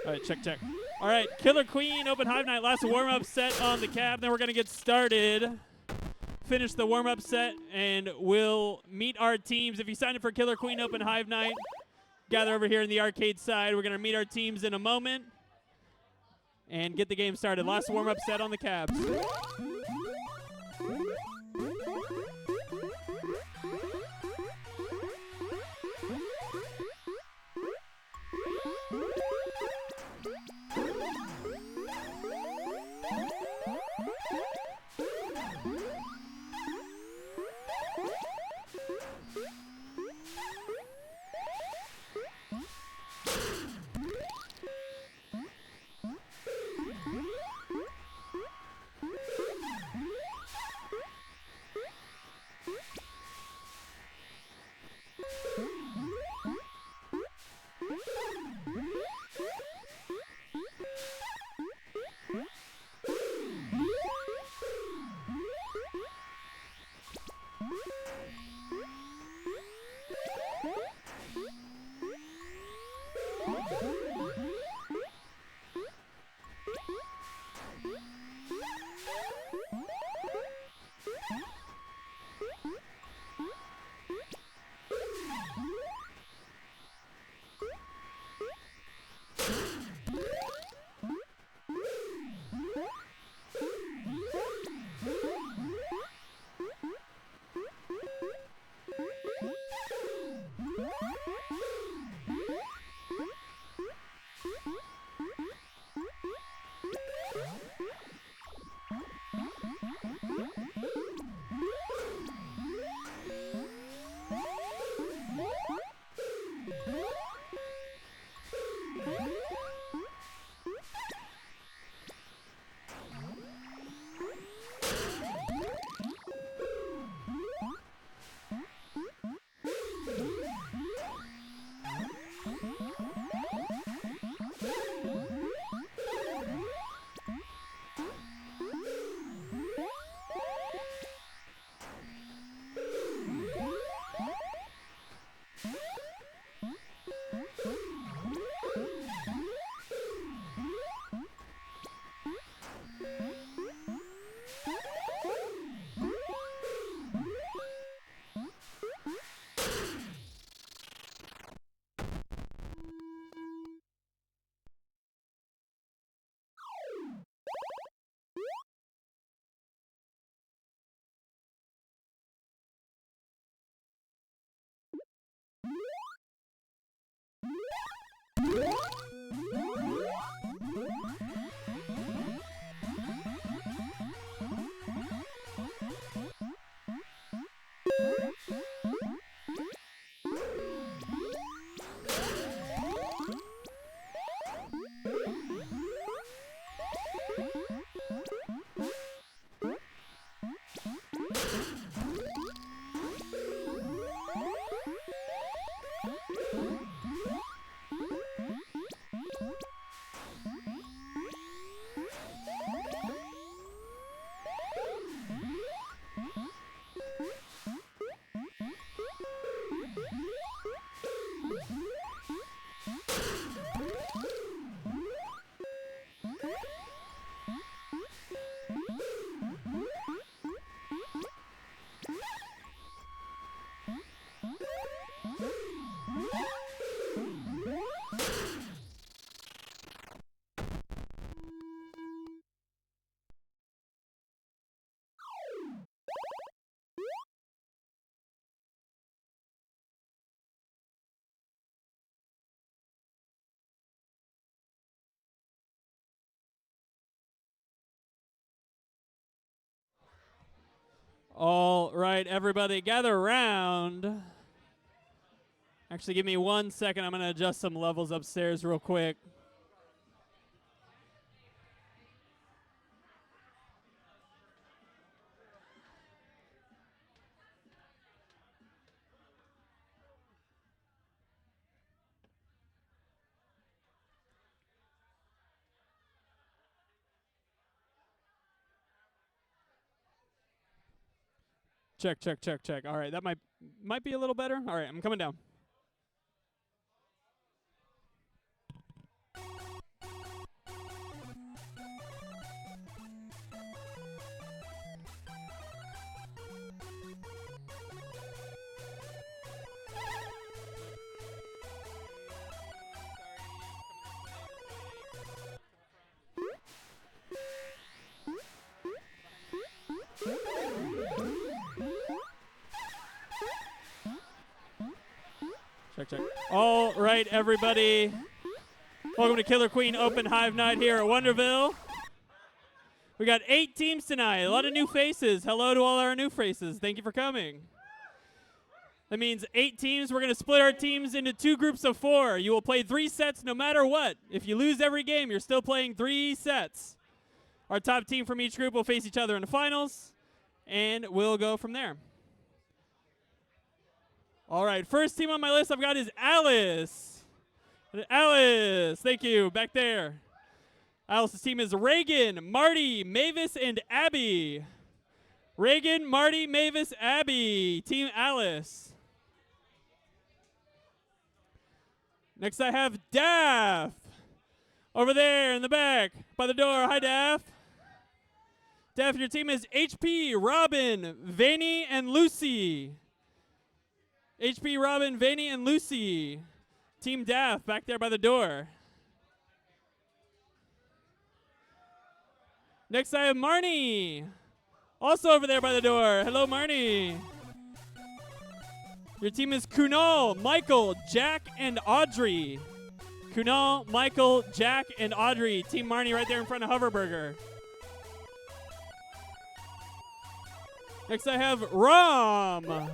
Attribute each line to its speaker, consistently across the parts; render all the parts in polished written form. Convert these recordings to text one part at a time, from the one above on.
Speaker 1: All right, check, check. All right, Killer Queen, Open Hive Night, last warm-up set on the cab. Then we're going to get started. Finish the warm-up set, and we'll meet our teams. If you signed up for Killer Queen Open Hive Night, gather over here in the arcade side. We're going to meet our teams in a moment and get the game started. Last warm-up set on the cabs. All right, everybody, gather around. Actually, give me 1 second. I'm going to adjust some levels upstairs real quick. Check, check, check, check. All right, that might be a little better. All right, I'm coming down. check. All right, everybody. Welcome to Killer Queen Open Hive Night here at Wonderville. We got 8 teams tonight. A lot of new faces. Hello to all our new faces. Thank you for coming. That means 8 teams. We're going to split our teams into 2 groups of 4. You will play 3 sets no matter what. If you lose every game, you're still playing 3 sets. Our top team from each group will face each other in the finals, and we'll go from there. All right, first team on my list I've got is Alice. Alice, thank you, back there. Alice's team is Reagan, Marty, Mavis, and Abby. Reagan, Marty, Mavis, Abby, Team Alice. Next I have Daff. Over there in the back, by the door. Hi, Daff. Daff, your team is HP, Robin, Vanny, and Lucy. HP, Robin, Vanny, and Lucy. Team Daff, back there by the door. Next I have Marnie. Also over there by the door. Hello, Marnie. Your team is Kunal, Michael, Jack, and Audrey. Kunal, Michael, Jack, and Audrey. Team Marnie right there in front of Hoverburger. Next I have Rom.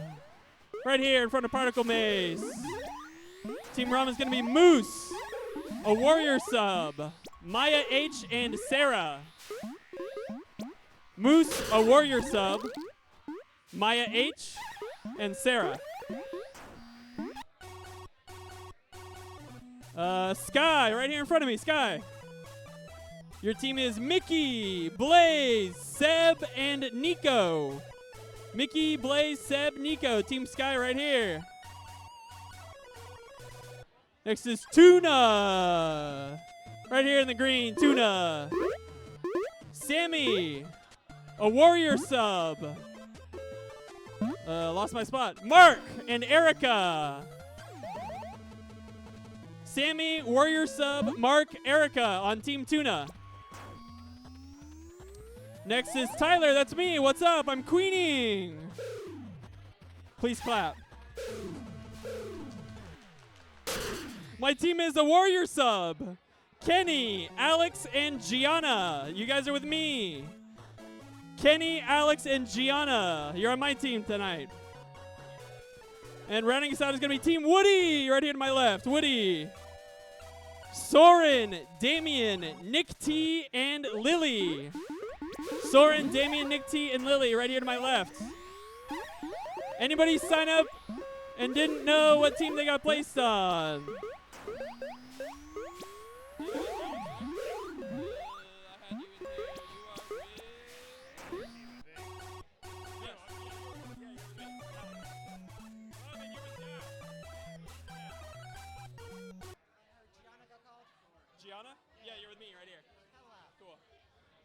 Speaker 1: Right here in front of Particle Maze. Team Rom is going to be Moose, a Warrior Sub, Maya H, and Sarah. Moose, a Warrior Sub, Maya H, and Sarah. Sky, right here in front of me, Sky. Your team is Mickey, Blaze, Seb, and Nico. Mickey, Blaze, Seb, Nico. Team Sky right here. Next is Tuna. Right here in the green, Tuna. Sammy, a Warrior Sub. Lost my spot. Mark and Erica. Sammy, Warrior Sub, Mark, Erica on Team Tuna. Next is Tyler. That's me. What's up? I'm queening. Please clap. My team is a Warrior Sub. Kenny, Alex, and Gianna. You guys are with me. Kenny, Alex, and Gianna. You're on my team tonight. And rounding us out is going to be Team Woody. Right here to my left. Woody. Soren, Damien, Nick T, and Lily. Soren, Damien, Nick T, and Lily right here to my left. Anybody sign up and didn't know what team they got placed on?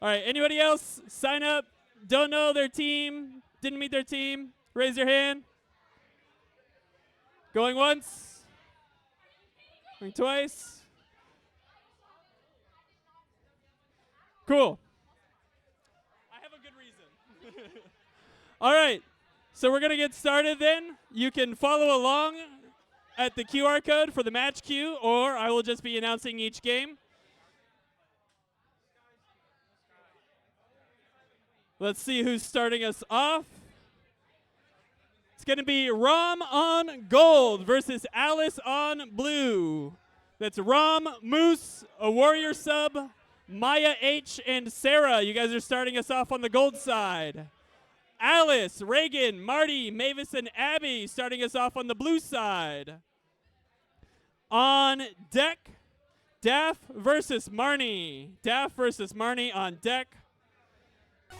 Speaker 1: All right, anybody else sign up, don't know their team, didn't meet their team? Raise your hand. Going once? Going twice? Cool. I have a good reason. All right, so we're going to get started then. You can follow along at the QR code for the match queue, or I will just be announcing each game. Let's see who's starting us off. It's going to be Rom on gold versus Alice on blue. That's Rom, Moose, a Warrior Sub, Maya H, and Sarah. You guys are starting us off on the gold side. Alice, Reagan, Marty, Mavis, and Abby starting us off on the blue side. On deck, Daff versus Marnie. Daff versus Marnie on deck.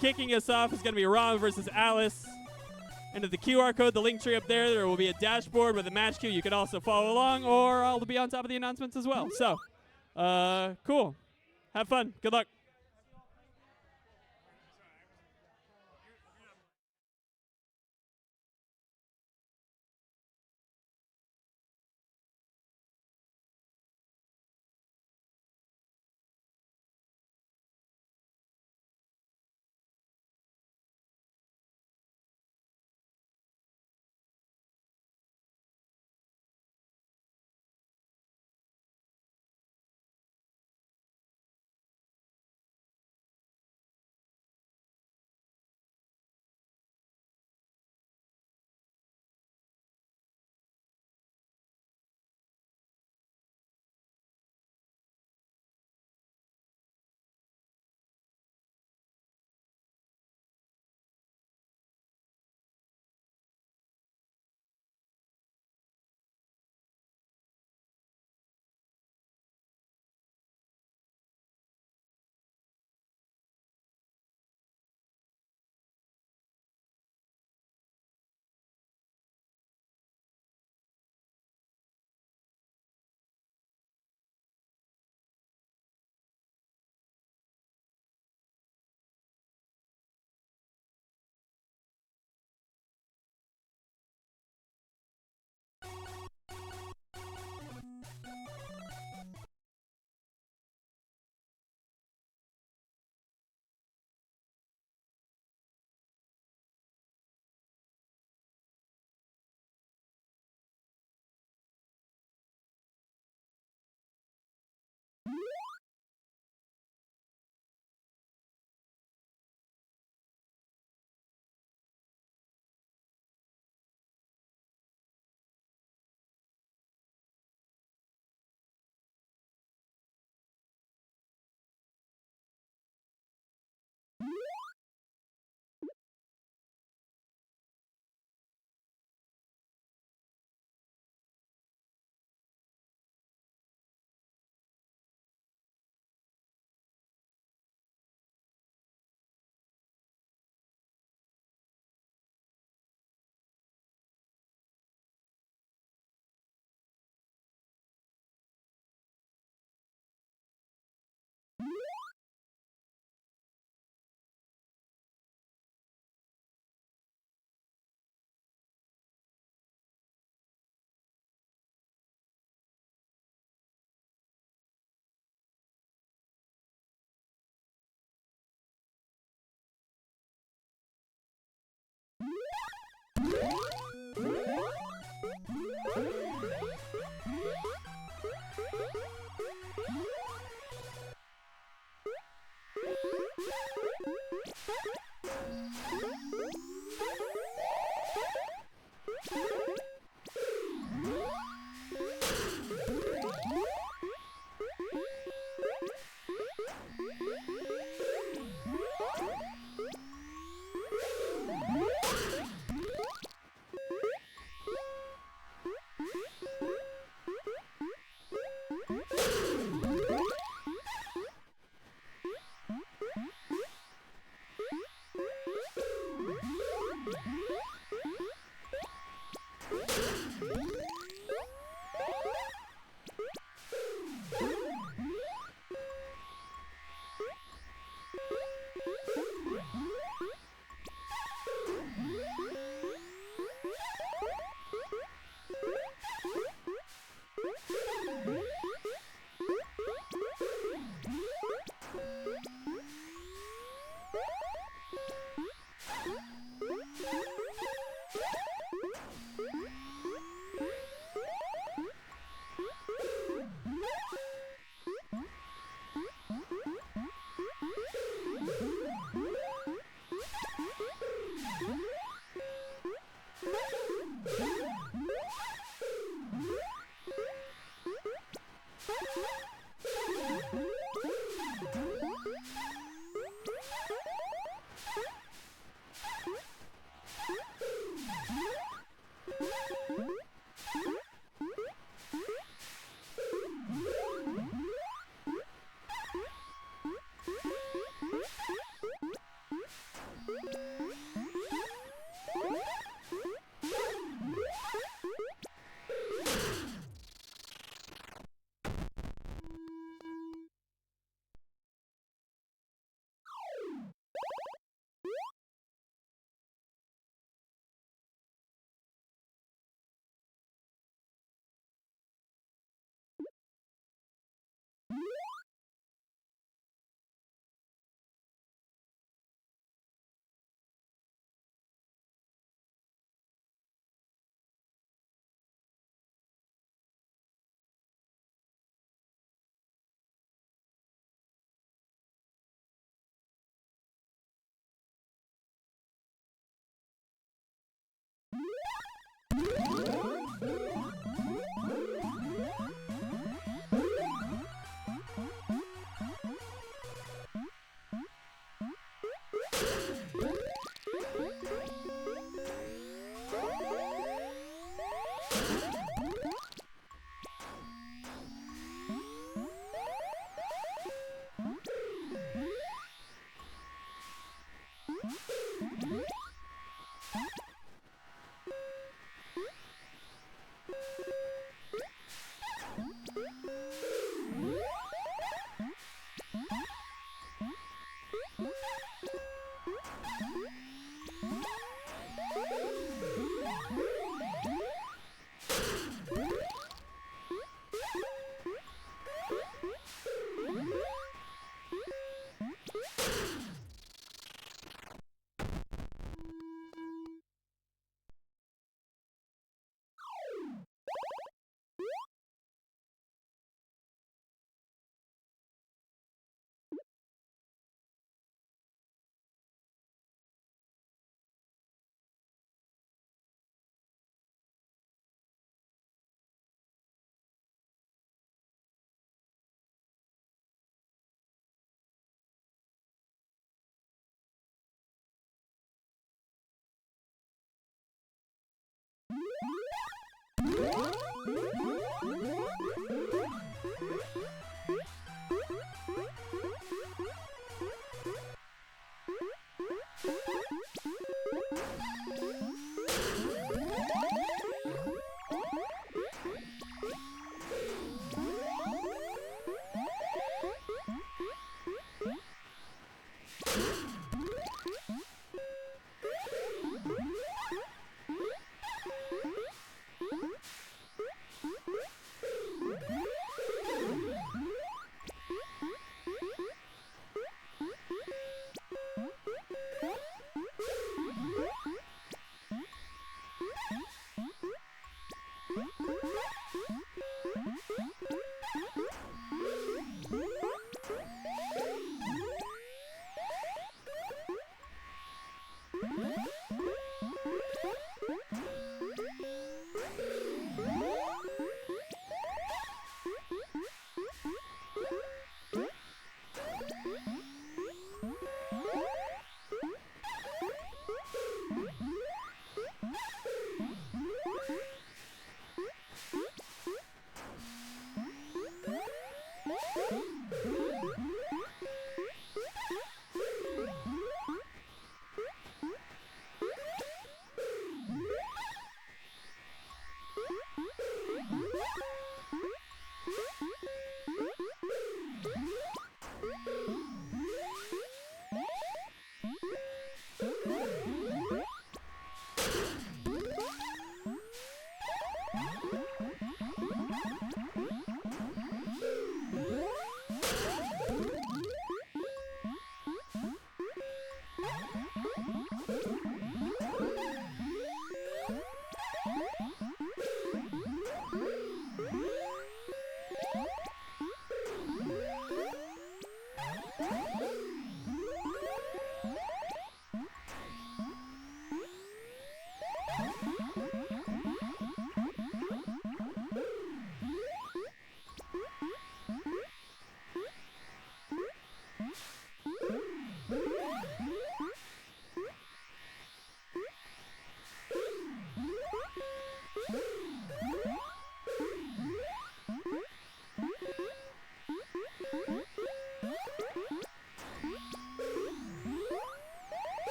Speaker 1: Kicking us off is going to be Rom versus Alice. And at the QR code, the link tree up there, there will be a dashboard with a match queue. You can also follow along, or I'll be on top of the announcements as well. So, cool. Have fun. Good luck.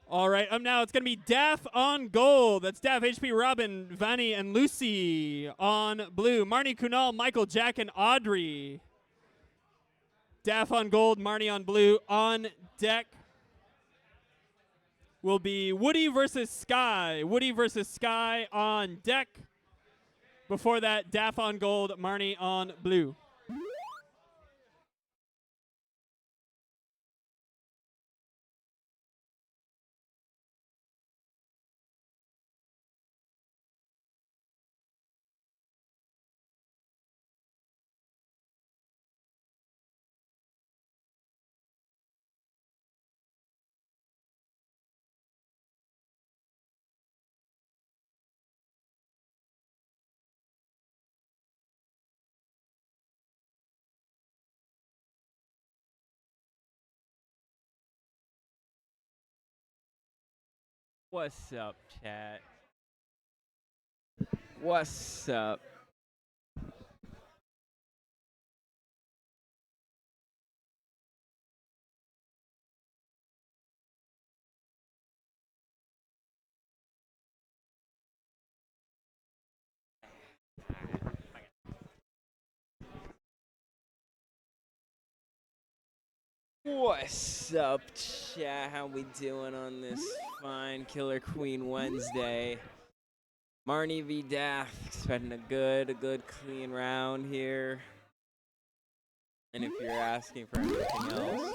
Speaker 1: All right, up now it's going to be Daff on gold. That's Daff, HP, Robin, Vanny, and Lucy on blue. Marnie, Kunal, Michael, Jack, and Audrey. Daff on gold, Marnie on blue. On deck will be Woody versus Sky. Woody versus Sky on deck. Before that, Daff on gold, Marnie on blue.
Speaker 2: What's up, chat? What's up? What's up, chat? How we doing on this fine Killer Queen Wednesday? Marnie v. Daff, expecting a good clean round here. And if you're asking for anything else,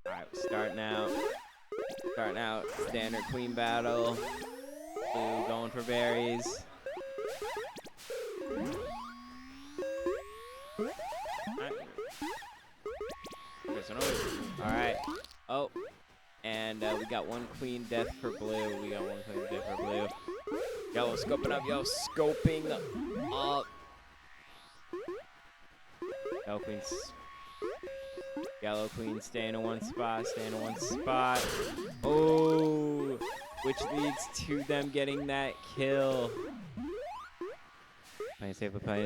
Speaker 2: Alright, starting out. Standard queen battle. Blue going for berries. Alright. Oh. And we got one queen death for blue. Yellow scoping up. Yellow queen staying in one spot. Oh. Which leads to them getting that kill. Playing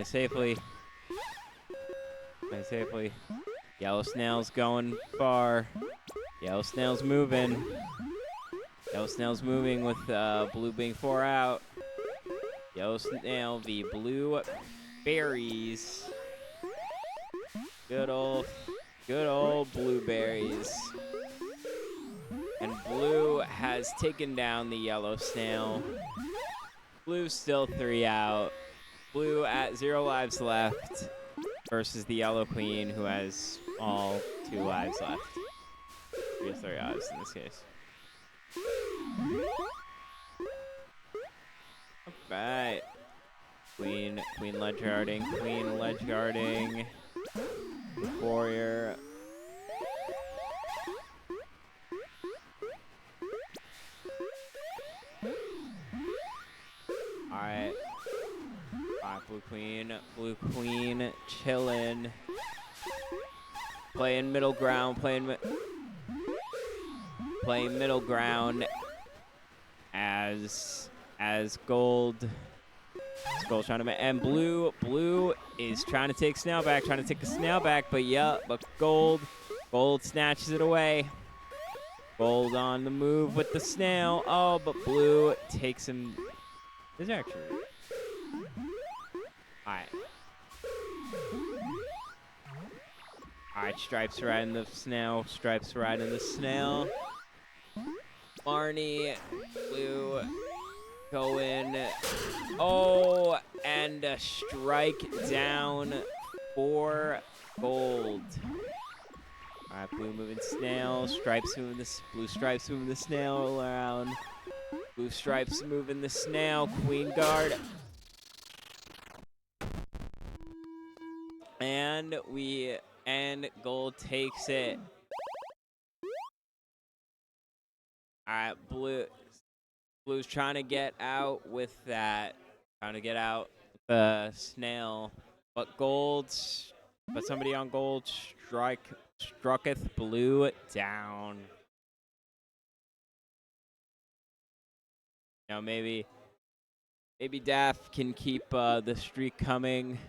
Speaker 2: safely. Yellow snail's going far. Yellow snail's moving with blue being 4 out. Yellow snail v blue berries. Good old blueberries. And blue has taken down the yellow snail. Blue's still 3 out. Blue at 0 lives left versus the yellow queen, who has all 2 lives left. 3 lives in this case. Alright. Queen ledge guarding. Warrior. Alright. Blue queen chillin'. Playing middle ground, as gold. Gold trying to and blue is trying to take a snail back, but gold snatches it away. Gold on the move with the snail. Oh, but blue takes him. This is actually. Alright, stripes riding the snail. Marnie, blue, going. Oh, and a strike down for gold. Alright, blue moving snail. Blue stripes moving the snail around. Blue stripes moving the snail. Queen guard. And gold takes it. Alright, blue's trying to get out with that. The snail. But somebody on gold strucketh blue down. Now maybe Daff can keep the streak coming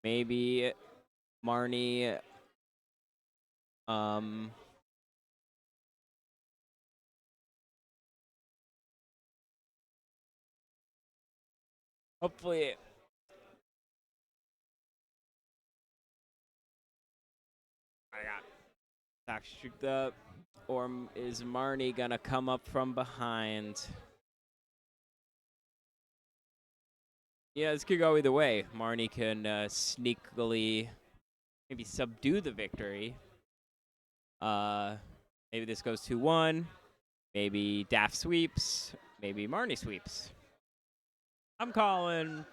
Speaker 2: Maybe Marnie. Hopefully. I got shoot up. Or is Marnie gonna come up from behind? Yeah, this could go either way. Marnie can sneakily maybe subdue the victory. Maybe this goes 2-1. Maybe Daff sweeps. Maybe Marnie sweeps. I'm calling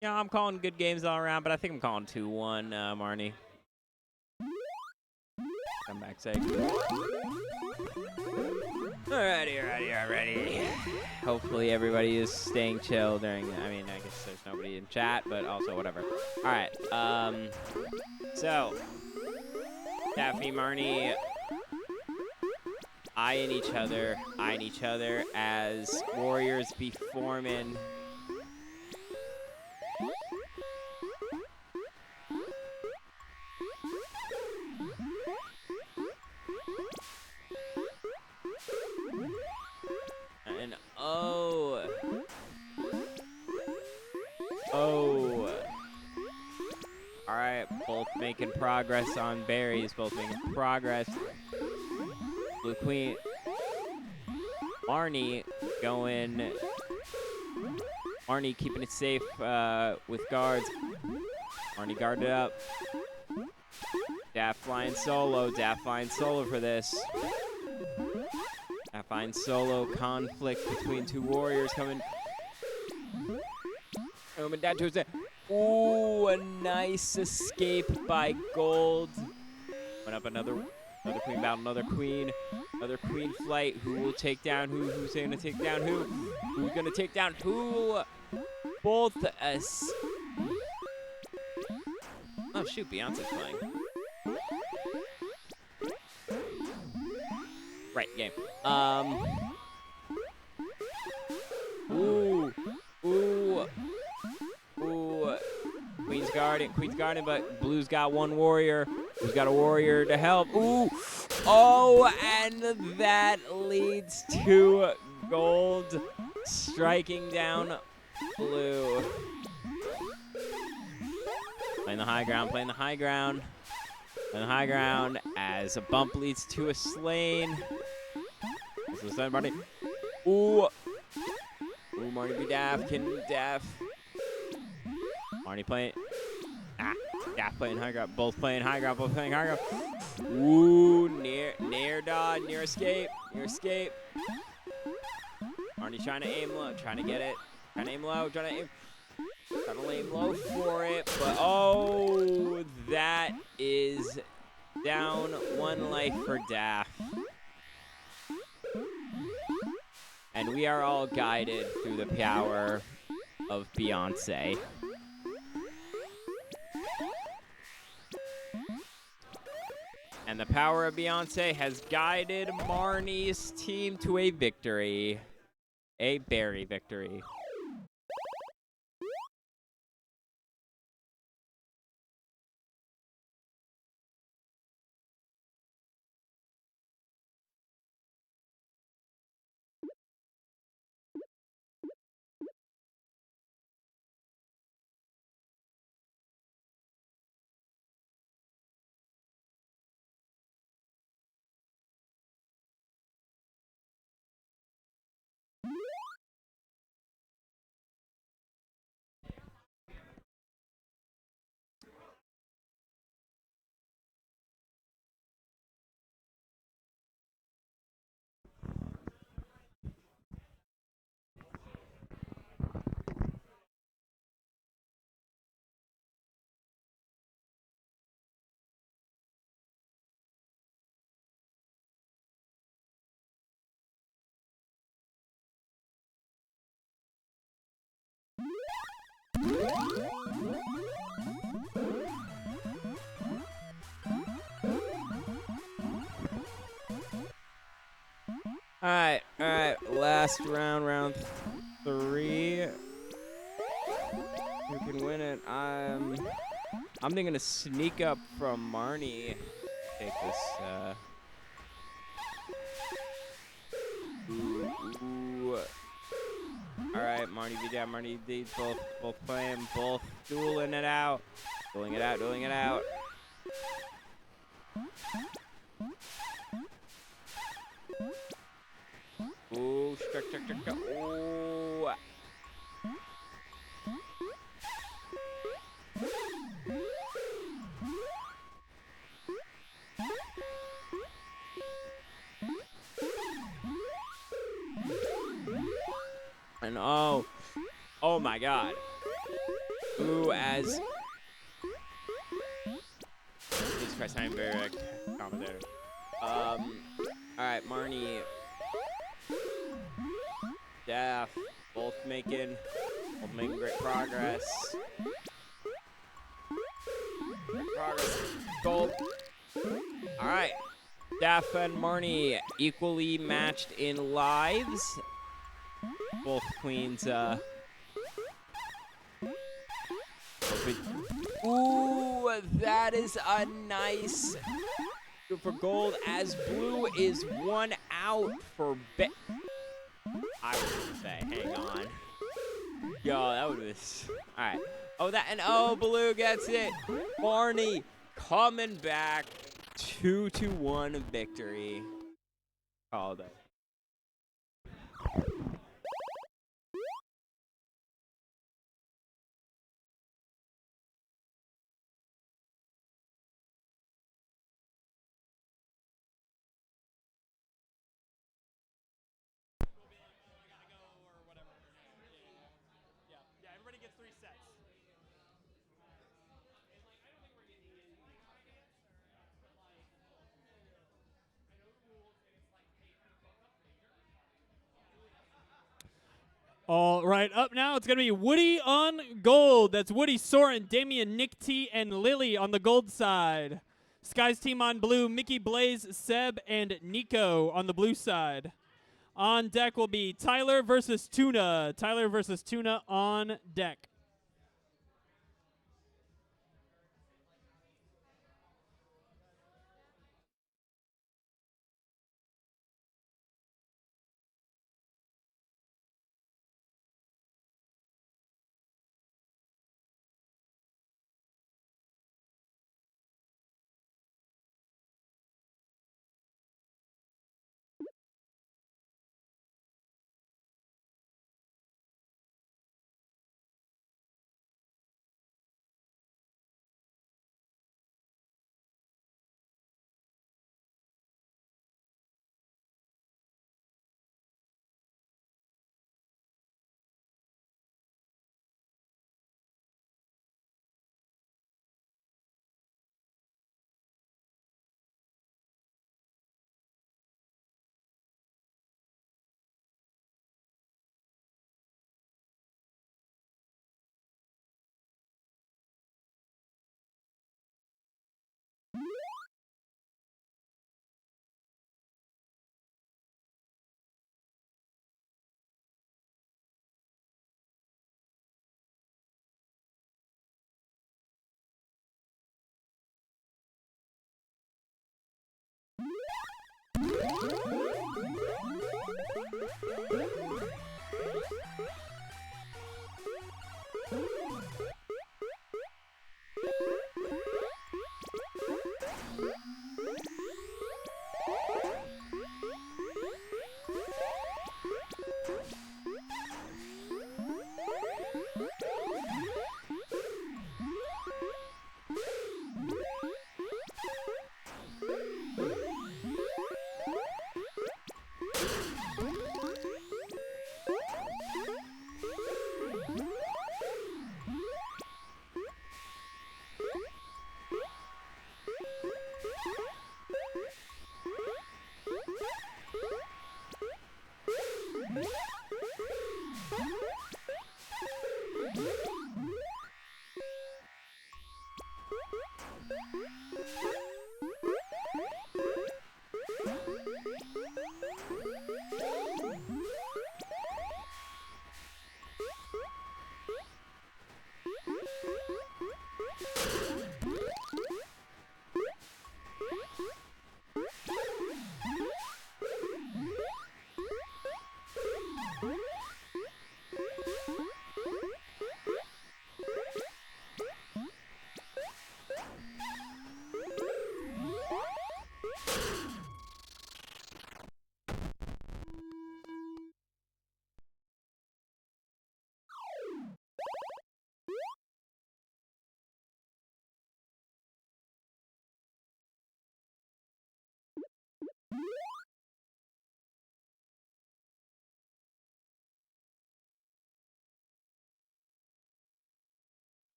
Speaker 2: good games all around, but I think I'm calling 2-1, Marnie. Come back, sake. Alrighty. Hopefully everybody is staying chill during. I mean, I guess there's nobody in chat, but also whatever. All right. So Daphne, Marnie, eyeing each other as warriors be forming. And oh. All right, both making progress on berries, both making progress. Blue Queen, Marnie keeping it safe with guards. Marnie guarded up. Daff flying solo for this. Daff flying solo, conflict between two warriors coming down to his end. Ooh, a nice escape by Gold. Went up another queen battle, another queen flight. Who will take down who? Who's gonna take down who? Who's gonna take down who? Both us. Oh shoot, Beyonce's playing. Right, game. Ooh. Queen's guarding, but Blue's got one warrior. Blue's got a warrior to help. Ooh. Oh, and that leads to Gold striking down Blue. Playing the high ground as a bump leads to a slain. Marnie. Ooh, Marnie be Daff. Can Daff? Marnie playing. Daff playing high ground. Both playing high ground. Ooh, near dodge, near escape. Marnie trying to aim low, trying to get it. Trying to aim low for it, but oh, that is down one life for Daff. And we are all guided through the power of Beyonce. And the power of Beyonce has guided Marnie's team to a victory. A berry victory. All right. Last round, round 3. can win it. I'm thinking to sneak up from Marnie. Take this. Ooh. All right, Marnie V down, Marnie D. Both playing, both dueling it out. Dueling it out. Ooh, struck. Ooh. And oh my God. Ooh, as Jesus Christ, I'm very commentator. All right, Marnie, Daph, both making great progress. Gold. All right, Daph and Marnie equally matched in lives. Both queens. Ooh, that is a nice for gold as blue is 1 out for bet. I was gonna say, hang on. Yo, that would have been. Alright. Oh, that and blue gets it. Barney coming back. 2-1 victory. Called it.
Speaker 1: Yeah, everybody gets 3 sets. All right, up now it's going to be Woody on gold. That's Woody, Soren, Damian, Nick T, and Lily on the gold side. Sky's team on blue, Mickey, Blaze, Seb, and Nico on the blue side. On deck will be Tyler versus Tuna. Tyler versus Tuna on deck.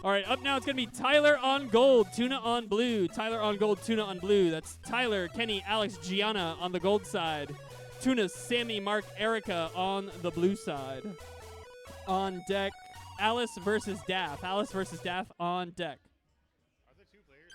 Speaker 1: All right, up now it's going to be Tyler on gold, Tuna on blue. Tyler on gold, Tuna on blue. That's Tyler, Kenny, Alex, Gianna on the gold side. Tuna, Sammy, Mark, Erica on the blue side. On deck, Alice versus Daff. Alice versus Daff on deck.
Speaker 3: Are there 2 players?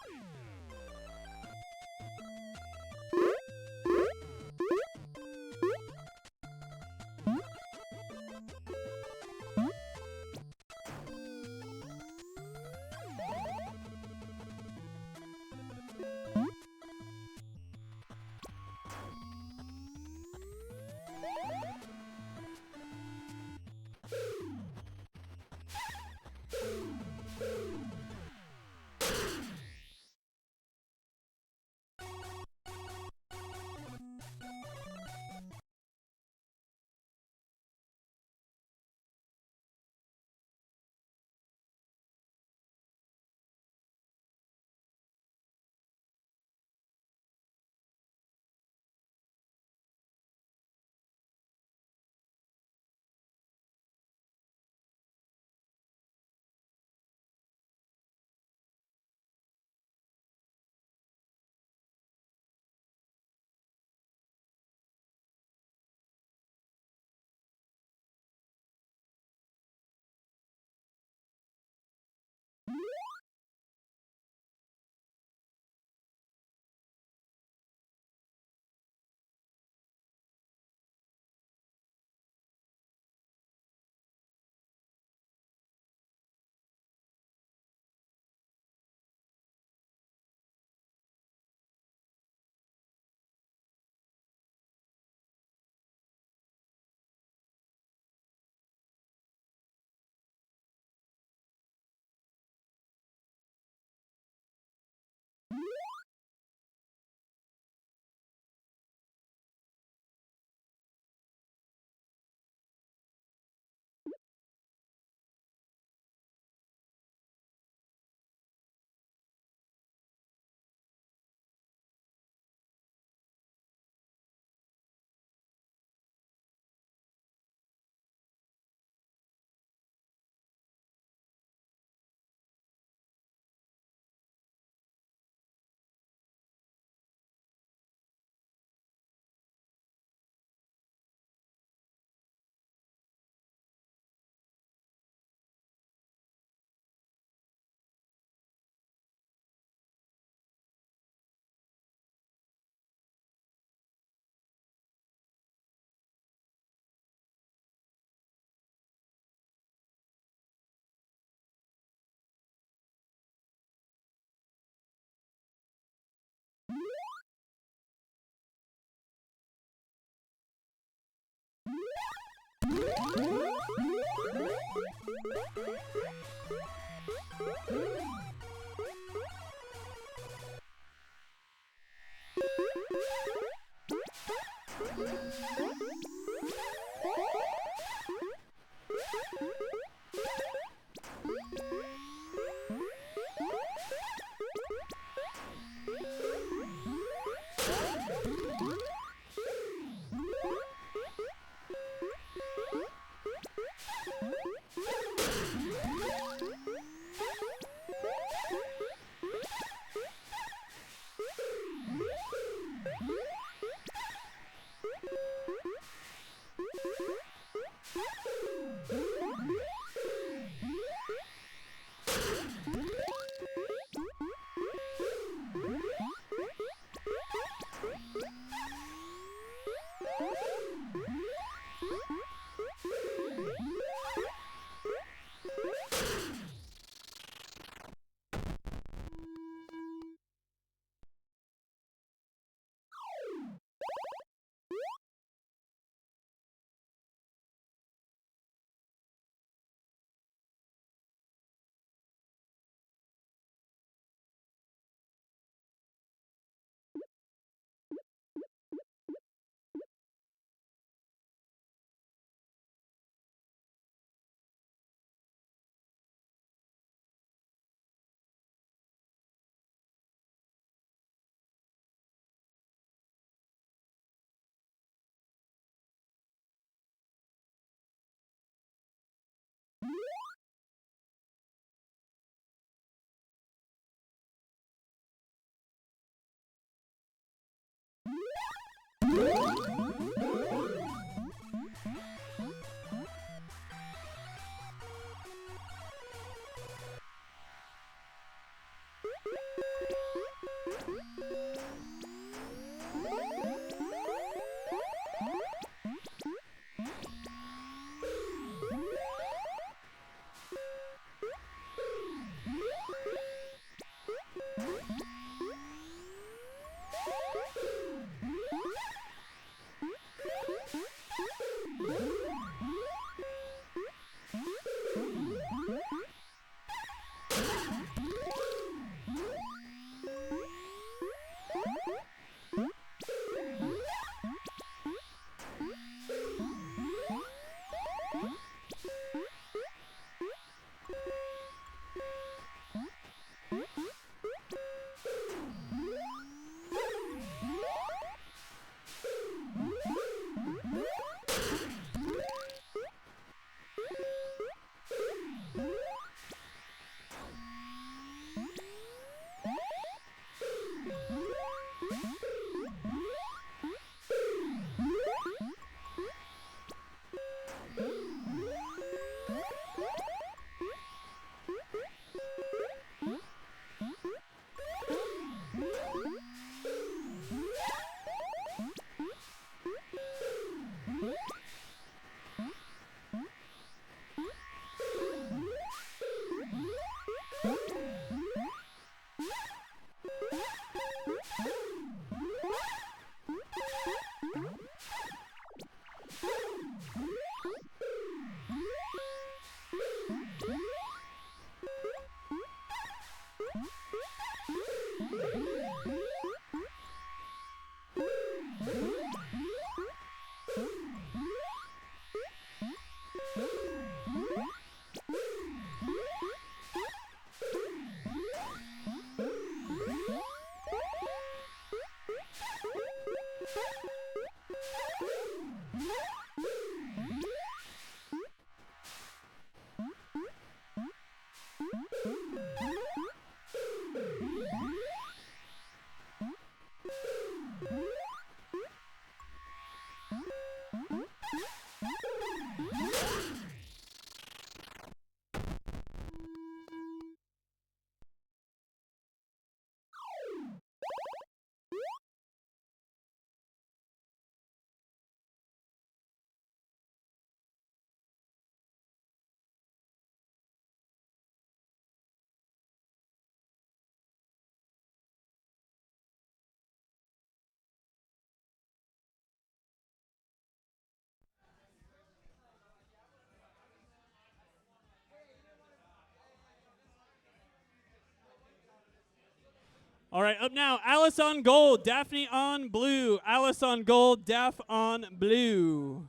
Speaker 1: All right, up now, Alice on gold, Daphne on blue. Alice on gold, Daph on blue.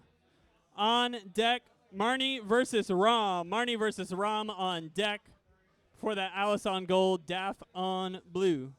Speaker 1: On deck, Marnie versus Rom. Marnie versus Rom on deck for that Alice on gold, Daph on blue.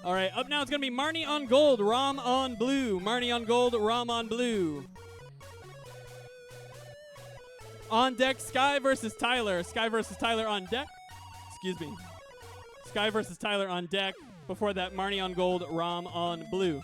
Speaker 1: All right, up now it's going to be Marnie on gold, Rom on blue. Marnie on gold, Rom on blue. On deck, Sky versus Tyler. Sky versus Tyler on deck. Excuse me. Sky versus Tyler on deck. Before that, Marnie on gold, Rom on blue.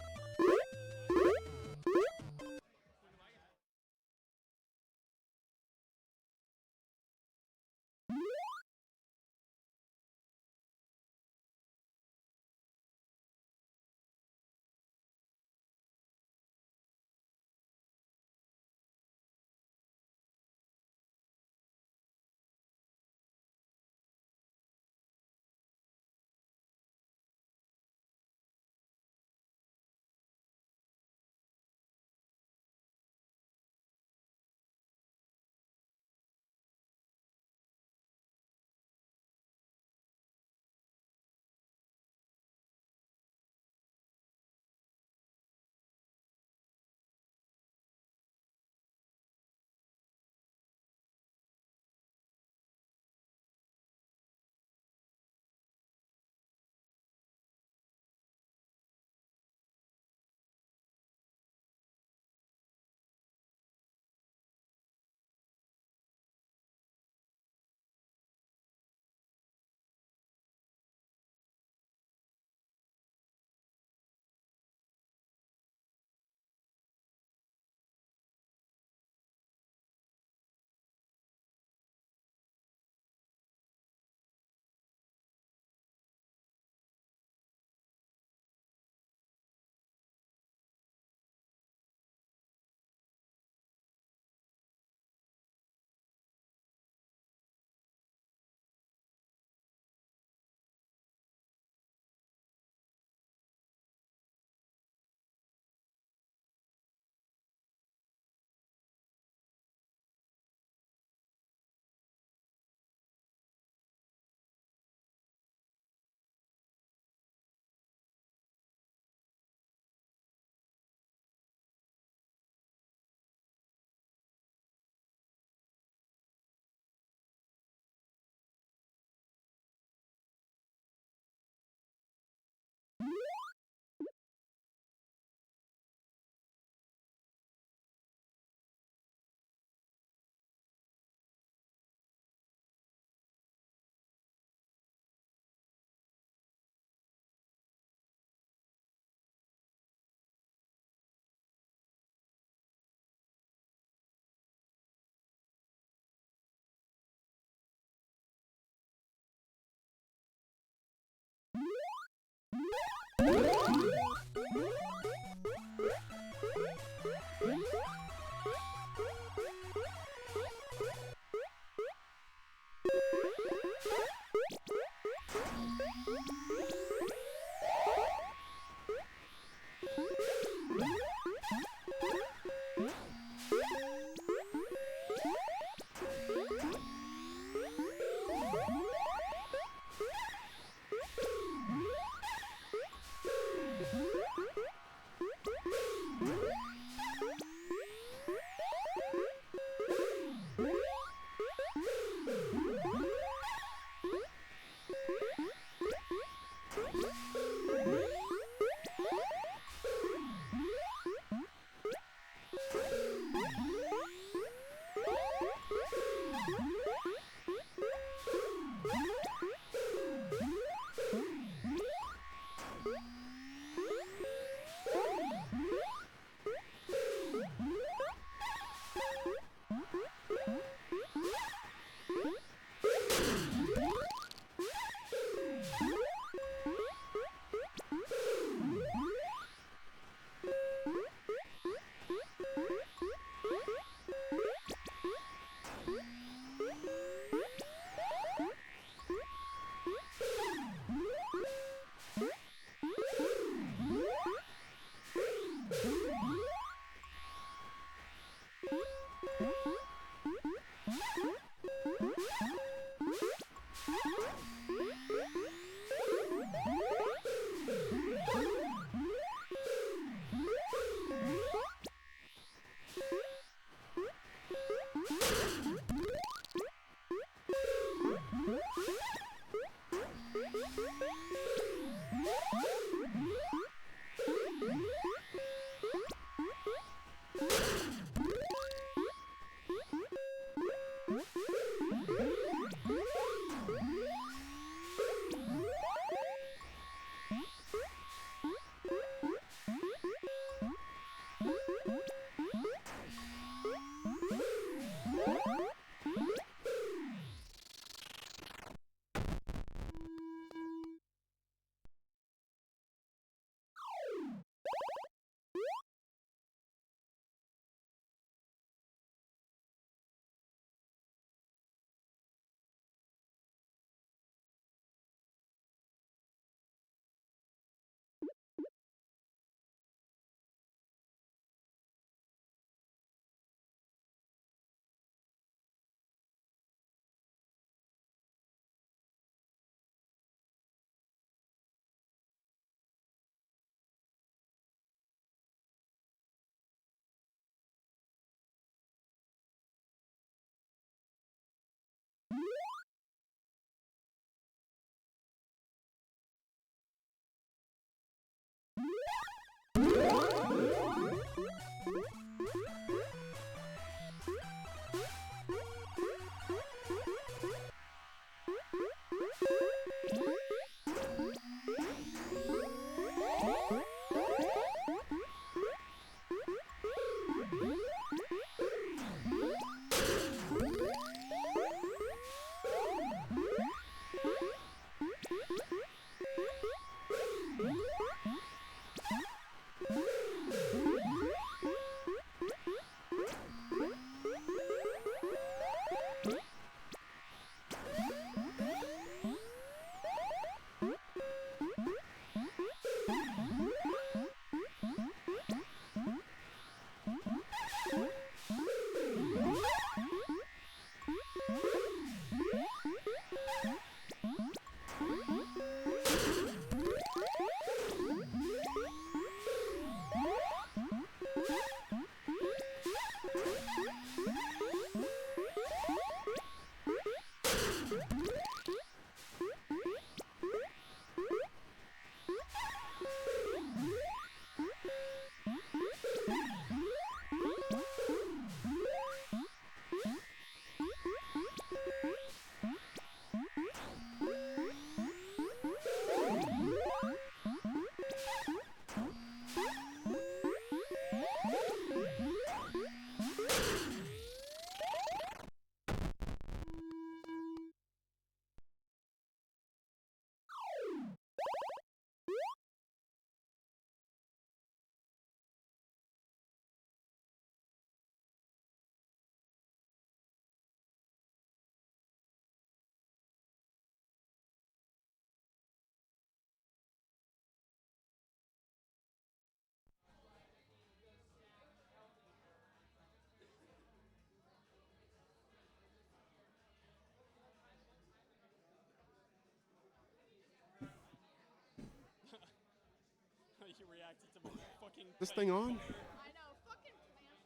Speaker 1: You reacted to my fucking
Speaker 4: This
Speaker 1: plant
Speaker 4: thing on?
Speaker 1: fire.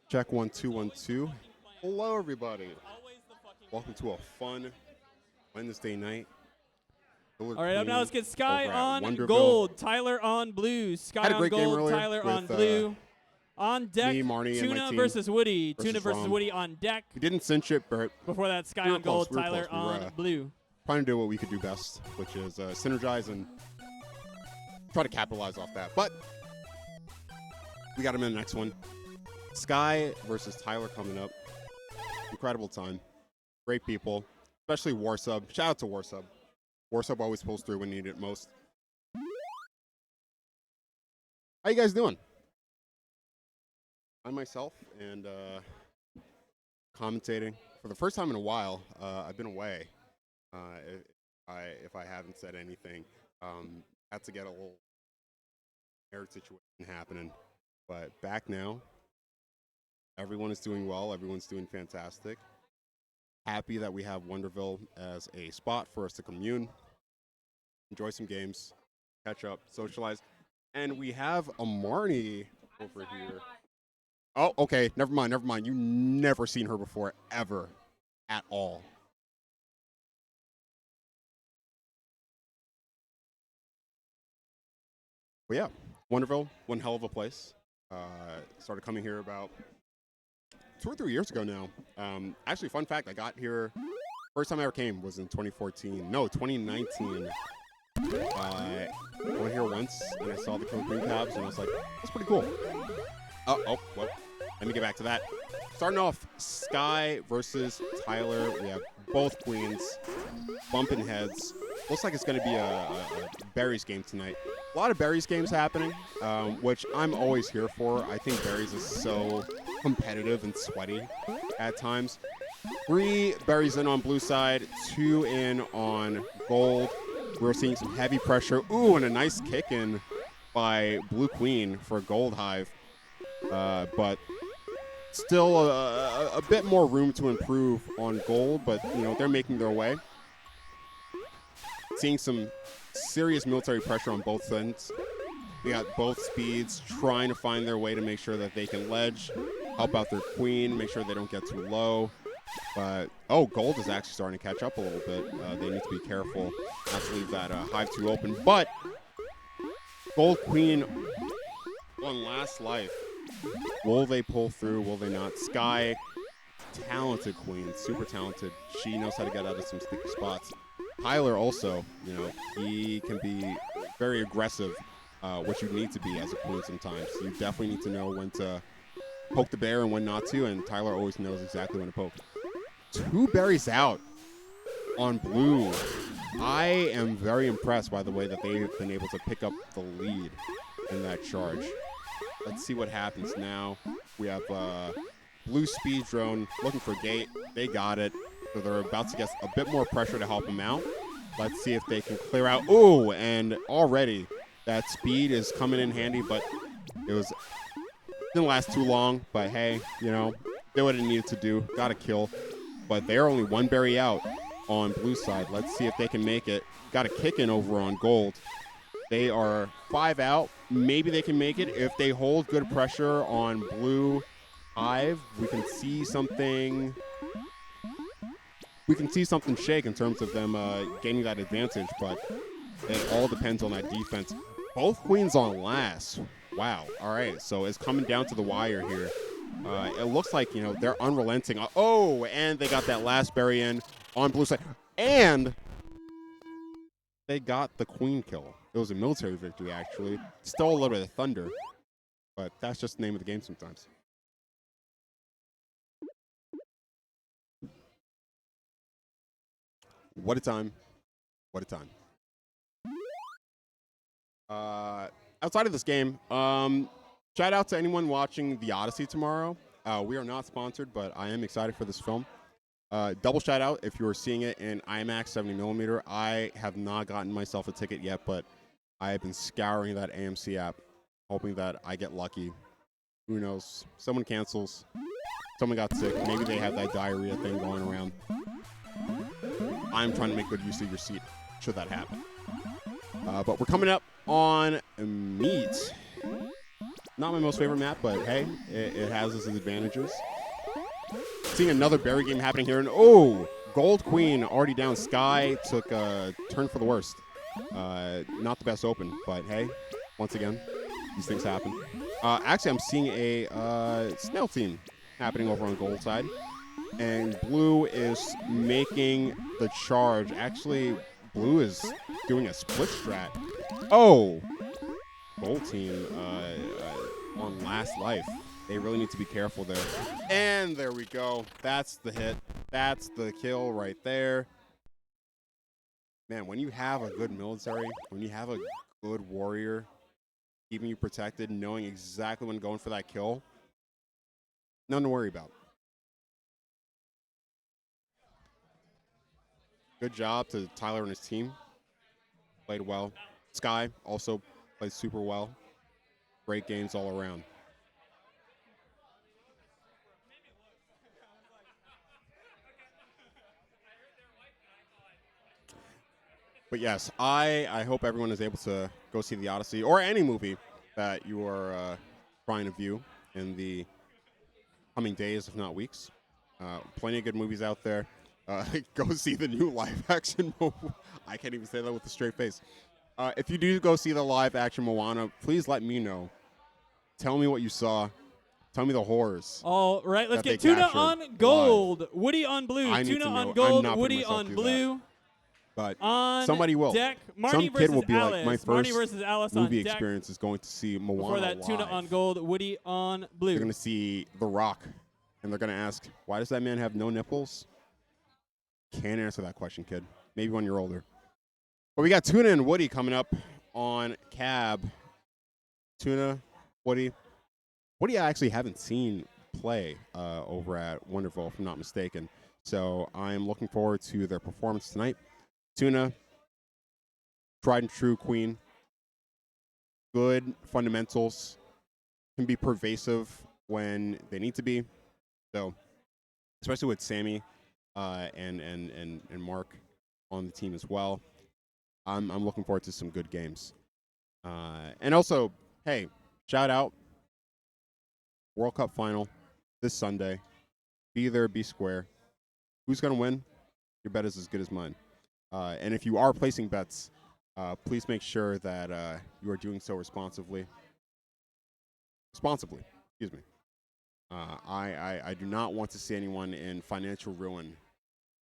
Speaker 4: Check 1 2 1 2.
Speaker 1: Fucking plant.
Speaker 4: Hello, everybody.
Speaker 1: Always the fucking
Speaker 4: Welcome to a fun Wednesday night.
Speaker 1: All right, up now let's get Sky
Speaker 4: over at
Speaker 1: on
Speaker 4: Wonderville.
Speaker 1: gold, Tyler on blue. Sky
Speaker 4: Had a
Speaker 1: on
Speaker 4: great game
Speaker 1: gold,
Speaker 4: earlier
Speaker 1: Tyler on
Speaker 4: with,
Speaker 1: blue. On deck,
Speaker 4: me, Marnie, and my
Speaker 1: Tuna
Speaker 4: team
Speaker 1: versus Woody.
Speaker 4: versus
Speaker 1: Tuna versus
Speaker 4: Rom.
Speaker 1: Woody on deck.
Speaker 4: We didn't cinch it, but
Speaker 1: Before that, Sky
Speaker 4: We were
Speaker 1: on gold,
Speaker 4: close, we were
Speaker 1: Tyler
Speaker 4: close. We were,
Speaker 1: on blue.
Speaker 4: trying to do what we could do best, which is synergize and try to capitalize off that. But we got him in the next one. Sky versus Tyler coming up. Incredible time. Great people, especially Warsub. Shout out to Warsub. Warsub always pulls through when needed it most. How you guys doing? I myself and commentating for the first time in a while. I've been away. If I haven't said anything, had to get a little marriage situation happening, but back now. Everyone is doing well. Everyone's doing fantastic. Happy that we have Wonderville as a spot for us to commune, enjoy some games, catch up, socialize. And we have a Marnie over here. Oh, okay. Never mind. Never mind. You never seen her before, ever, at all. But yeah, Wonderville, one hell of a place. Started coming here about 2 or 3 years ago now. Actually, fun fact, I got here, first time I ever came was in 2014. No, 2019. I went here once, and I saw the Code Green Cabs, and I was like, that's pretty cool. Well, let me get back to that. Starting off, Sky versus Tyler. We have both queens bumping heads. Looks like it's going to be a berries game tonight. A lot of berries games happening, which I'm always here for. I think berries is so competitive and sweaty at times. 3 berries in on blue side, 2 in on gold. We're seeing some heavy pressure. Ooh, and a nice kick in by Blue Queen for Gold Hive. But still a bit more room to improve on gold, but you know, they're making their way. Seeing some serious military pressure on both ends. We got both speeds trying to find their way to make sure that they can ledge, help out their queen, make sure they don't get too low. But, oh, Gold is actually starting to catch up a little bit. They need to be careful not to leave that Hive 2 open. But Gold Queen on last life. Will they pull through? Will they not? Sky, talented queen, super talented. She knows how to get out of some sticky spots. Tyler also, you know, he can be very aggressive, which you need to be as a queen sometimes. You definitely need to know when to poke the bear and when not to, and Tyler always knows exactly when to poke. 2 berries out on blue. I am very impressed by the way that they've been able to pick up the lead in that charge. Let's see what happens now. We have blue speed drone looking for gate. They got it. So they're about to get a bit more pressure to help them out. Let's see if they can clear out. Ooh, and already that speed is coming in handy, but didn't last too long. But hey, you know, did what it needed to do. Got a kill. But they're only 1 berry out on blue side. Let's see if they can make it. Got a kick in over on gold. They are 5 out. Maybe they can make it. If they hold good pressure on blue Hive, we can see something. We can see something shake in terms of them gaining that advantage, but it all depends on that defense. Both queens on last. Wow. All right. So it's coming down to the wire here. It looks like, you know, they're unrelenting. Oh, and they got that last berry in on blue side. And they got the queen kill. It was a military victory, actually. Stole a little bit of thunder, but that's just the name of the game sometimes. What a time. What a time. Outside of this game, shout out to anyone watching The Odyssey tomorrow. We are not sponsored, but I am excited for this film. Double shout out if you are seeing it in IMAX 70mm. I have not gotten myself a ticket yet, but I have been scouring that AMC app, hoping that I get lucky. Who knows? Someone cancels. Someone got sick. Maybe they have that diarrhea thing going around. I'm trying to make good use of your seat, should that happen. But we're coming up on Meat. Not my most favorite map, but hey, it has its advantages. Seeing another berry game happening here, and oh, Gold Queen already down. Sky took a turn for the worst. Not the best open, but hey, once again, these things happen. Actually, I'm seeing a snail team happening over on Gold side, and Blue is making the charge. Actually, Blue is doing a split strat. Oh, Gold team on last life. They really need to be careful there. And there we go. That's the hit. That's the kill right there. Man, when you have a good military, when you have a good warrior keeping you protected, knowing exactly when going for that kill, nothing to worry about. Good job to Tyler and his team. Played well. Sky also played super well. Great games all around. But yes, I hope everyone is able to go see The Odyssey or any movie that you are trying to view in the coming days, if not weeks. Plenty of good movies out there. Go see the new live-action movie. I can't even say that with a straight face. If you do go see the live-action Moana, please let me know. Tell me what you saw. Tell me the horrors.
Speaker 1: All right, let's
Speaker 4: that
Speaker 1: get
Speaker 4: they
Speaker 1: Tuna
Speaker 4: captured
Speaker 1: on gold, Woody on blue,
Speaker 4: I need
Speaker 1: Tuna
Speaker 4: to know.
Speaker 1: on
Speaker 4: I'm
Speaker 1: gold,
Speaker 4: not putting
Speaker 1: Woody
Speaker 4: myself
Speaker 1: on
Speaker 4: through
Speaker 1: blue.
Speaker 4: But
Speaker 1: On
Speaker 4: somebody will.
Speaker 1: deck, Marty
Speaker 4: Some
Speaker 1: versus
Speaker 4: kid will be
Speaker 1: Alice.
Speaker 4: like, my
Speaker 1: Marty
Speaker 4: first
Speaker 1: versus Alice
Speaker 4: movie
Speaker 1: on deck.
Speaker 4: experience is going to see Moana
Speaker 1: Before that,
Speaker 4: live.
Speaker 1: Tuna on gold, Woody on blue.
Speaker 4: They're going to see The Rock, and they're going to ask, why does that man have no nipples? Can't answer that question, kid. Maybe when you're older. But we got Tuna and Woody coming up on Cab. Tuna, Woody. Woody I actually haven't seen play over at Wonderful, if I'm not mistaken. So I'm looking forward to their performance tonight. Tuna, tried and true queen. Good fundamentals. Can be pervasive when they need to be. So, especially with Sammy and Mark on the team as well. I'm looking forward to some good games. And also, hey, shout out World Cup final this Sunday. Be there, be square. who's going to win, your bet is as good as mine. And if you are placing bets, please make sure that you are doing so responsibly. Excuse me. I do not want to see anyone in financial ruin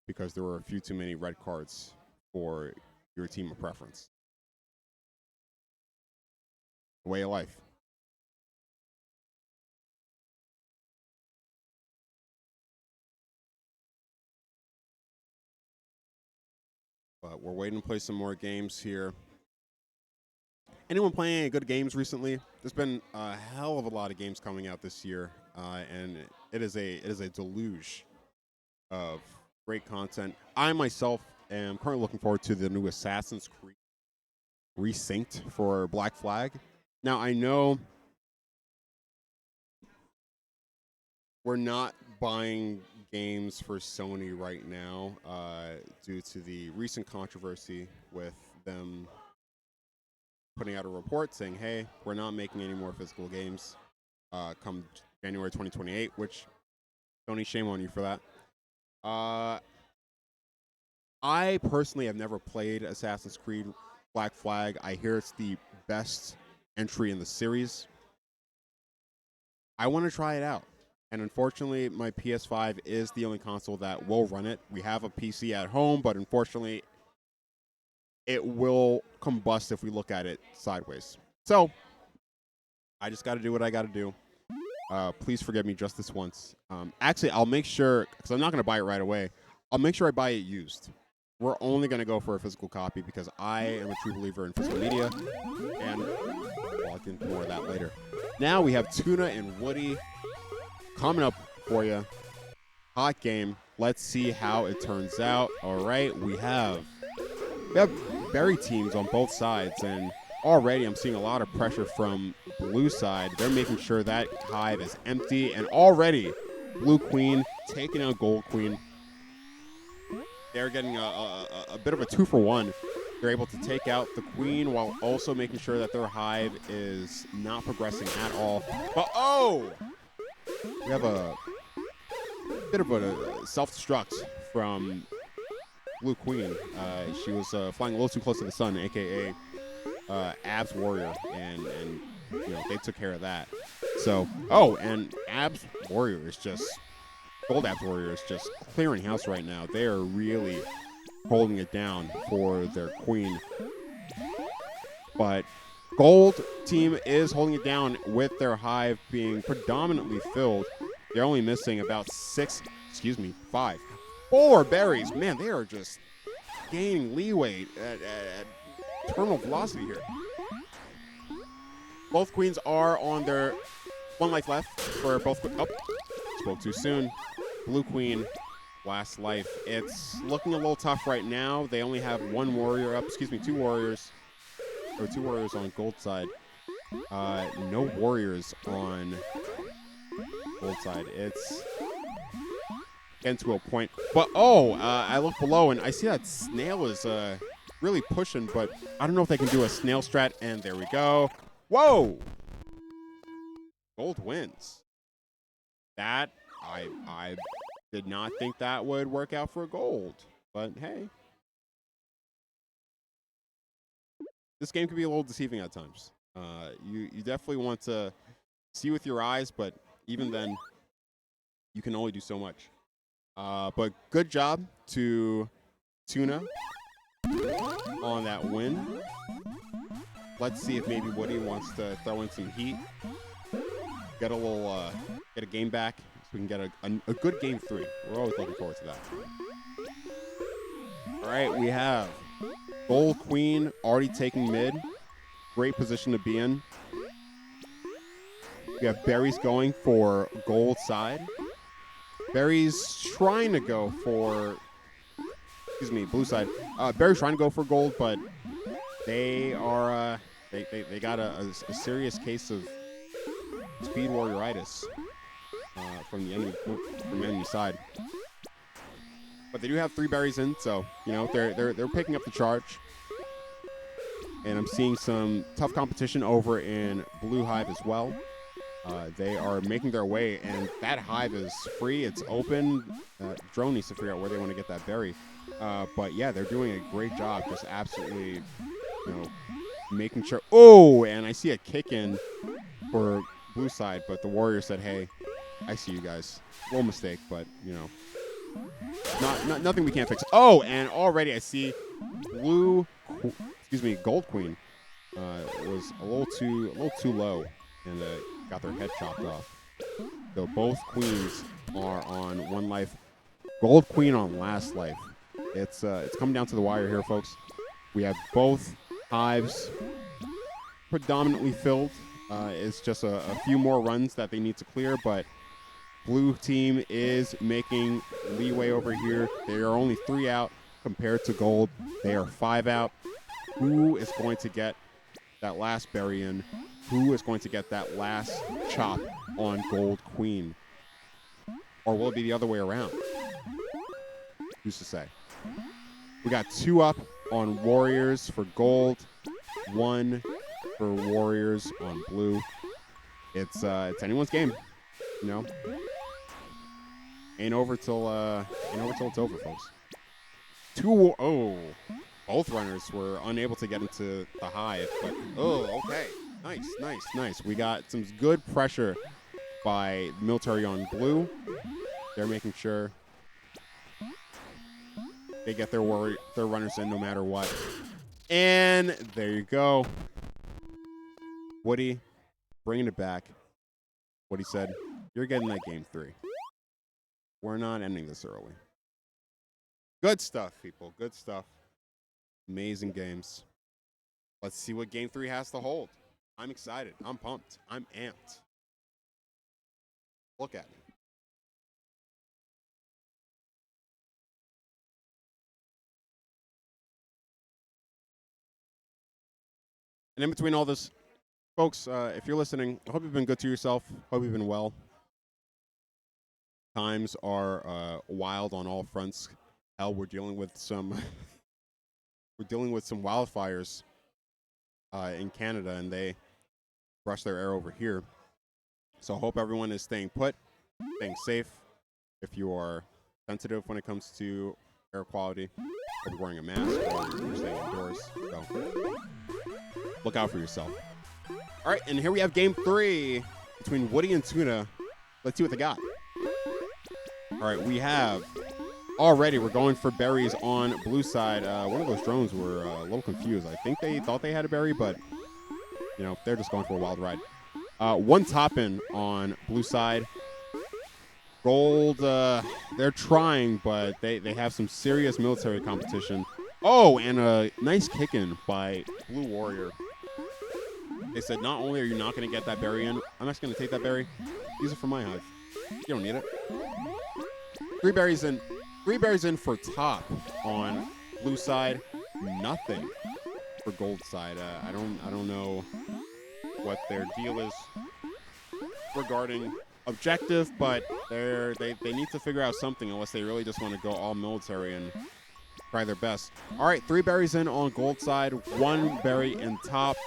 Speaker 4: because there were a few too many red cards for your team of preference. Way of life. But we're waiting to play some more games here. Anyone playing any good games recently? There's been a hell of a lot of games coming out this year, and it is a deluge of great content. I myself am currently looking forward to the new Assassin's Creed Resynced for Black Flag. Now, I know we're not buying games for Sony right now due to the recent controversy with them putting out a report saying, hey, we're not making any more physical games come January 2028, which, Sony, shame on you for that. I personally have never played Assassin's Creed Black Flag. I hear it's the best entry in the series. I want to try it out. And unfortunately, my PS5 is the only console that will run it. We have a PC at home, but unfortunately, it will combust if we look at it sideways. So, I just got to do what I got to do. Please forgive me just this once. Actually, I'll make sure, because I'm not going to buy it right away, I'll make sure I buy it used. We're only going to go for a physical copy because I am a true believer in physical media, and I'll get into more of that later. Now we have Tuna and Woody coming up for you. Hot game. Let's see how it turns out. All right, we have berry teams on both sides, and already I'm seeing a lot of pressure from blue side. They're making sure that hive is empty, and already blue queen taking out gold queen. They're getting a bit of a 2-for-1. They're able to take out the queen while also making sure that their hive is not progressing at all. But oh, we have a bit of a self-destruct from blue queen. She was flying a little too close to the sun, aka Ab's warrior, and you know, they took care of that. So, oh, and Ab's warrior is just, Gold Ab's warrior is just clearing house right now. They are really holding it down for their queen. But gold team is holding it down with their hive being predominantly filled. They're only missing about 4 berries. Man, they are just gaining leeway at terminal velocity here. Both queens are on their 1 life left for both. Oh, spoke too soon. Blue queen, last life. It's looking a little tough right now. They only have 1 warrior up. Excuse me, 2 warriors. Or 2 warriors on gold side. No warriors on gold side. It's getting to a point. But, oh, I look below, and I see that snail is really pushing, but I don't know if they can do a snail strat, and there we go. Whoa! Gold wins. That, I did not think that would work out for gold, but hey. This game can be a little deceiving at times. You definitely want to see with your eyes, but even then, you can only do so much. But good job to Tuna on that win. Let's see if maybe Woody wants to throw in some heat. Get a game back so we can get a good game 3. We're always looking forward to that. All right, we have Gold Queen already taking mid. Great position to be in. We have Berries going for gold side. Berries trying to go for, blue side. Berries trying to go for gold, but they are they got a serious case of speed warrioritis from the enemy side. But they do have 3 berries in, so you know they're picking up the charge. And I'm seeing some tough competition over in Blue Hive as well. They are making their way, and that hive is free. It's open. Drone needs to figure out where they want to get that berry. But yeah, they're doing a great job, just absolutely, making sure. Oh, and I see a kick in for blue side, but the Warrior said, "Hey, I see you guys. Little mistake, but nothing we can't fix." Oh, and already I see Gold Queen. It was a little too low, and got their head chopped off. So both queens are on 1 life. Gold Queen on last life. It's coming down to the wire here, folks. We have both hives predominantly filled. It's just a few more runs that they need to clear, but blue team is making leeway over here. They are only 3 out compared to gold. They are 5 out. Who is going to get that last berry in? Who is going to get that last chop on Gold Queen? Or will it be the other way around? Who's to say? We got 2 up on Warriors for gold, 1 for Warriors on blue. It's anyone's game, Ain't over till it's over, folks. Both runners were unable to get into the hive, but okay. Nice. We got some good pressure by military on blue. They're making sure they get their runners in no matter what. And there you go. Woody bringing it back. Woody said, "You're getting that game 3. We're not ending this early." Good stuff, people. Good stuff. Amazing games. Let's see what game 3 has to hold. I'm excited. I'm pumped. I'm amped. Look at me. And in between all this, folks, if you're listening, I hope you've been good to yourself. Hope you've been well. Times are wild on all fronts. Hell, we're dealing with some wildfires in Canada, and they brushed their air over here. So I hope everyone is staying put, staying safe. If you are sensitive when it comes to air quality, or you're wearing a mask, or you're staying indoors, so look out for yourself. All right, and here we have game 3 between Woody and Tuna. Let's see what they got. All right, we have already, we're going for berries on blue side. One of those drones were a little confused. I think they thought they had a berry, but, they're just going for a wild ride. 1 top-in on blue side. Gold, they're trying, but they have some serious military competition. Oh, and a nice kick-in by Blue Warrior. They said, not only are you not going to get that berry in, I'm just going to take that berry. Use it for my hive. You don't need it. 3 berries in. 3 berries in for top on blue side. Nothing for gold side. I don't know what their deal is regarding objective, but they need to figure out something unless they really just want to go all military and try their best. All right, 3 berries in on gold side, 1 berry in top.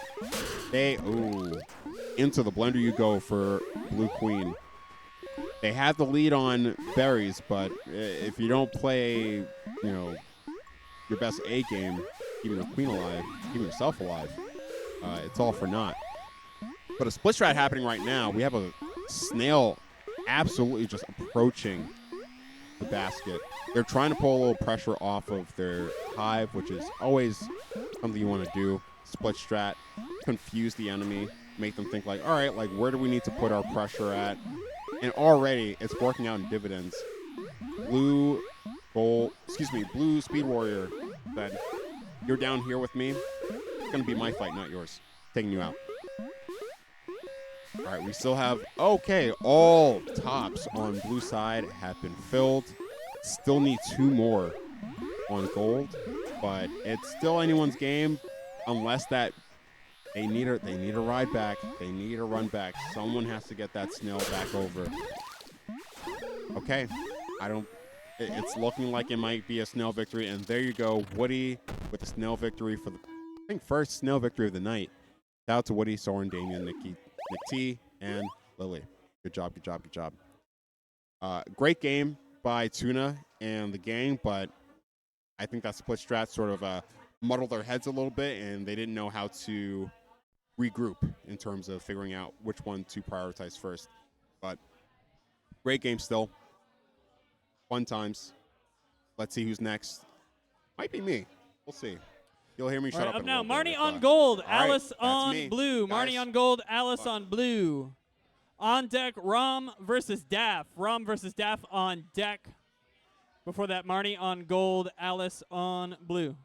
Speaker 4: Into the blender you go for Blue Queen. They have the lead on berries, but if you don't play, your best A game, keeping the queen alive, keeping yourself alive, it's all for naught. But a split strat happening right now. We have a snail absolutely just approaching the basket. They're trying to pull a little pressure off of their hive, which is always something you want to do. Split strat, confuse the enemy, make them think like, all right, like where do we need to put our pressure at? And already it's working out in dividends. Blue Speed Warrior said, "You're down here with me. It's going to be my fight, not yours. Taking you out." All right, we still have, all tops on blue side have been filled. Still need 2 more on gold, but it's still anyone's game unless that they need a ride back. They need a run back. Someone has to get that snail back over. Okay, it's looking like it might be a snail victory, and there you go, Woody with the snail victory for the, first snail victory of the night. Shout out to Woody, Soren, Damien, Nick T, and Lily. Good job, good job, good job. Great game by Tuna and the gang, but I think that split strat sort of muddled their heads a little bit, and they didn't know how to regroup in terms of figuring out which one to prioritize first. But great game still. Fun times. Let's see who's next. Might be me. We'll see. You'll hear me shut
Speaker 1: All right,
Speaker 4: up
Speaker 1: up
Speaker 4: in a
Speaker 1: now,
Speaker 4: little bit
Speaker 1: Marnie
Speaker 4: if,
Speaker 1: on gold,
Speaker 4: all right,
Speaker 1: Alice
Speaker 4: that's
Speaker 1: on
Speaker 4: me,
Speaker 1: blue.
Speaker 4: guys.
Speaker 1: Marnie on gold, Alice
Speaker 4: Fuck.
Speaker 1: on blue. On deck, Rom versus Daff. Rom versus Daff on deck. Before that, Marnie on gold, Alice on blue.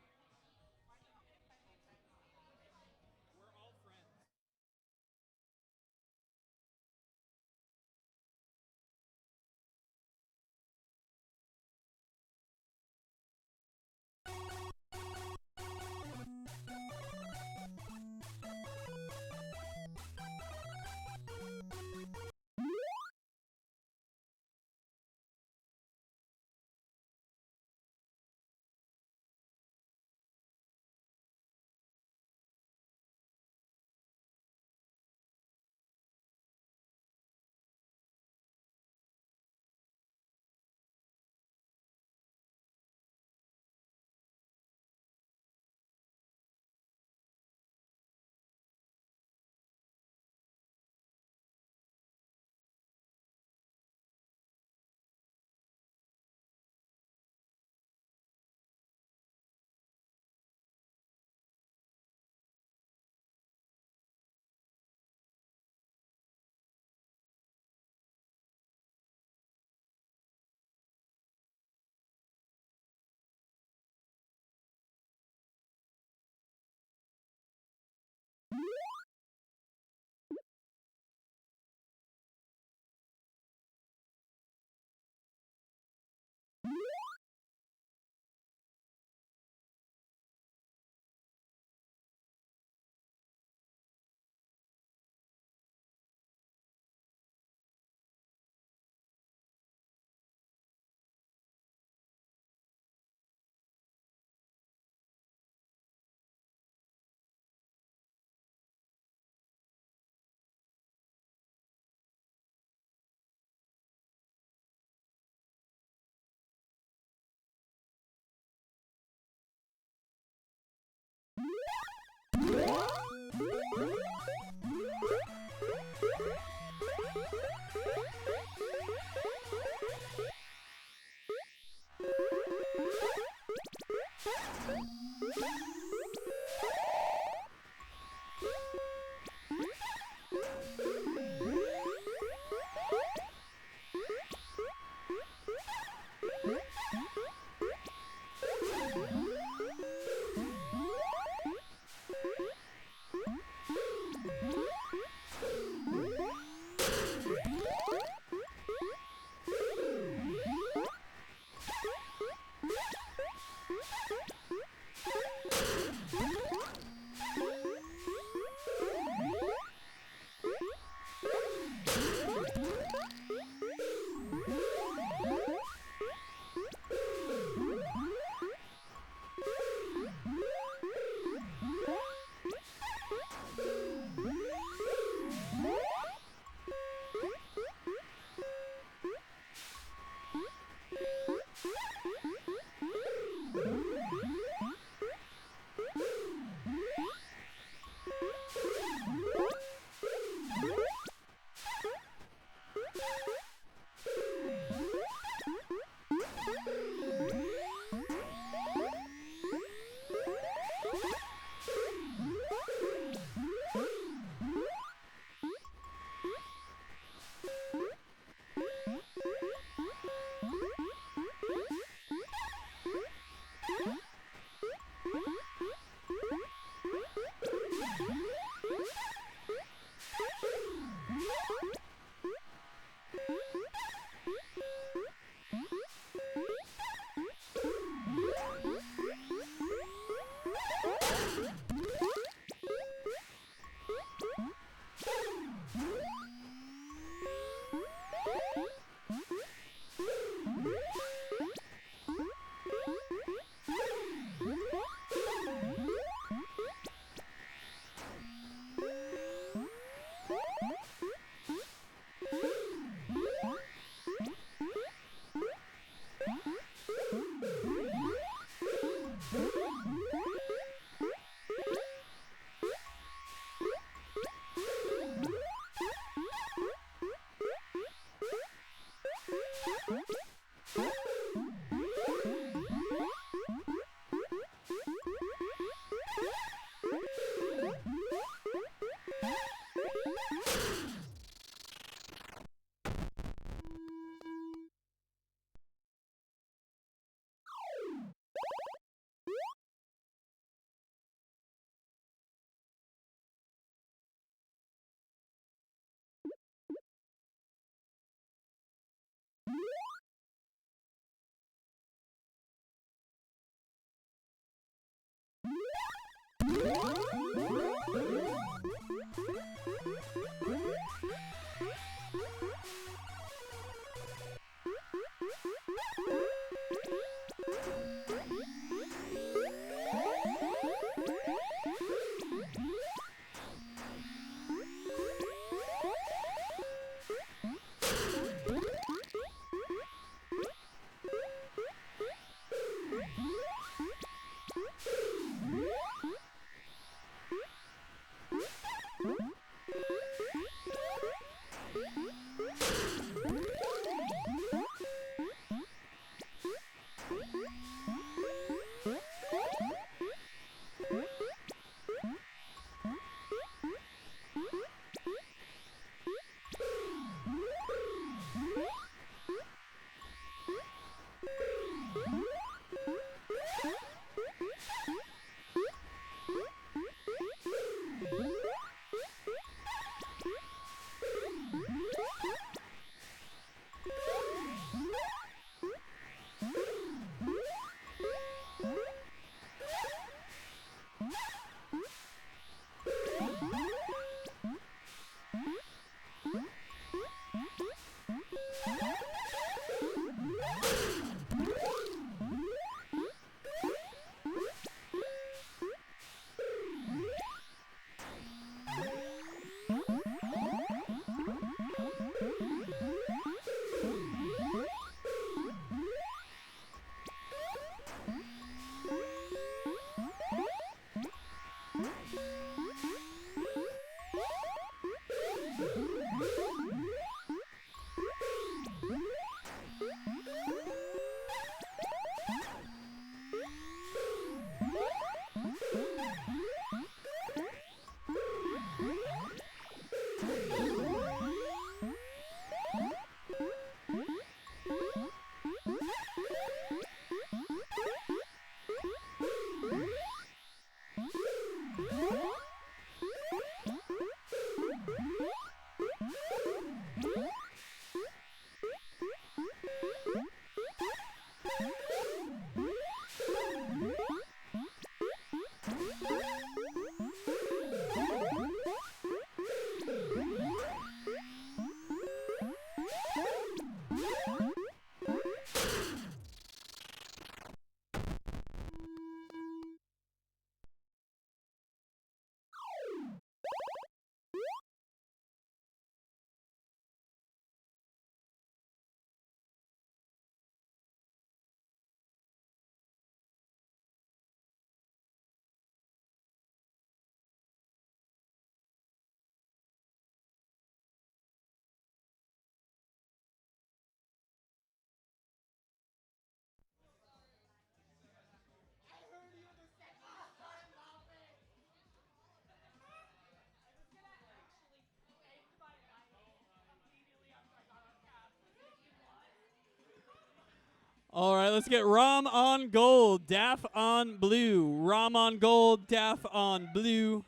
Speaker 1: All right, let's get Rom on gold, Daff on blue. Rom on gold, Daff on blue.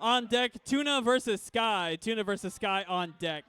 Speaker 1: On deck, Tuna versus Sky. Tuna versus Sky on deck.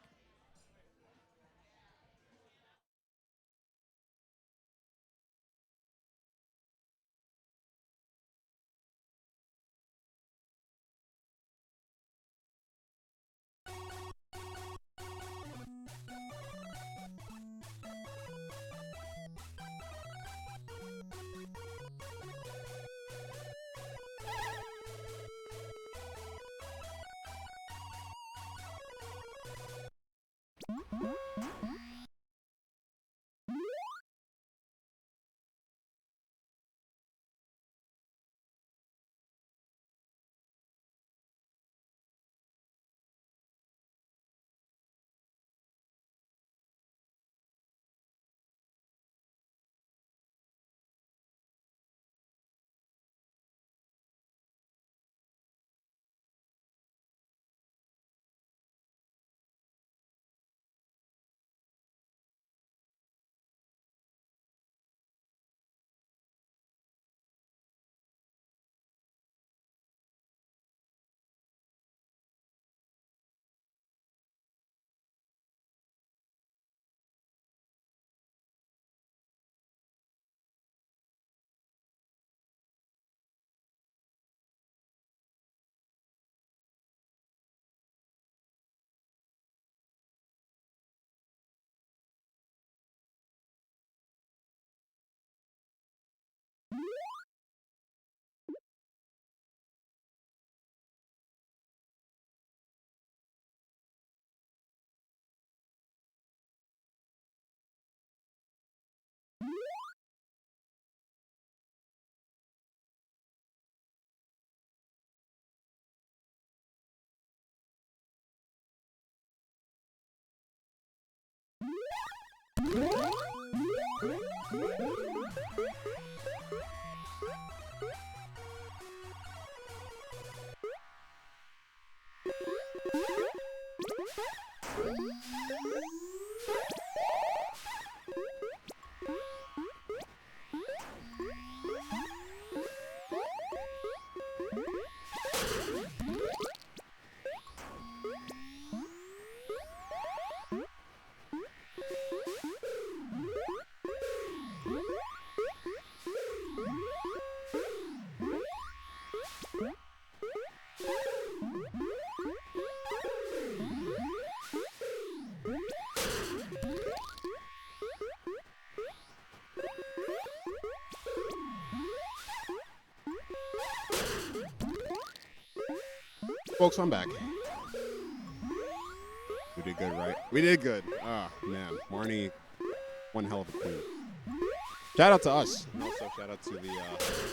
Speaker 4: Folks, I'm back. We did good, right? We did good. Ah, man. Marnie, one hell of a queen. Shout out to us. And also shout out to the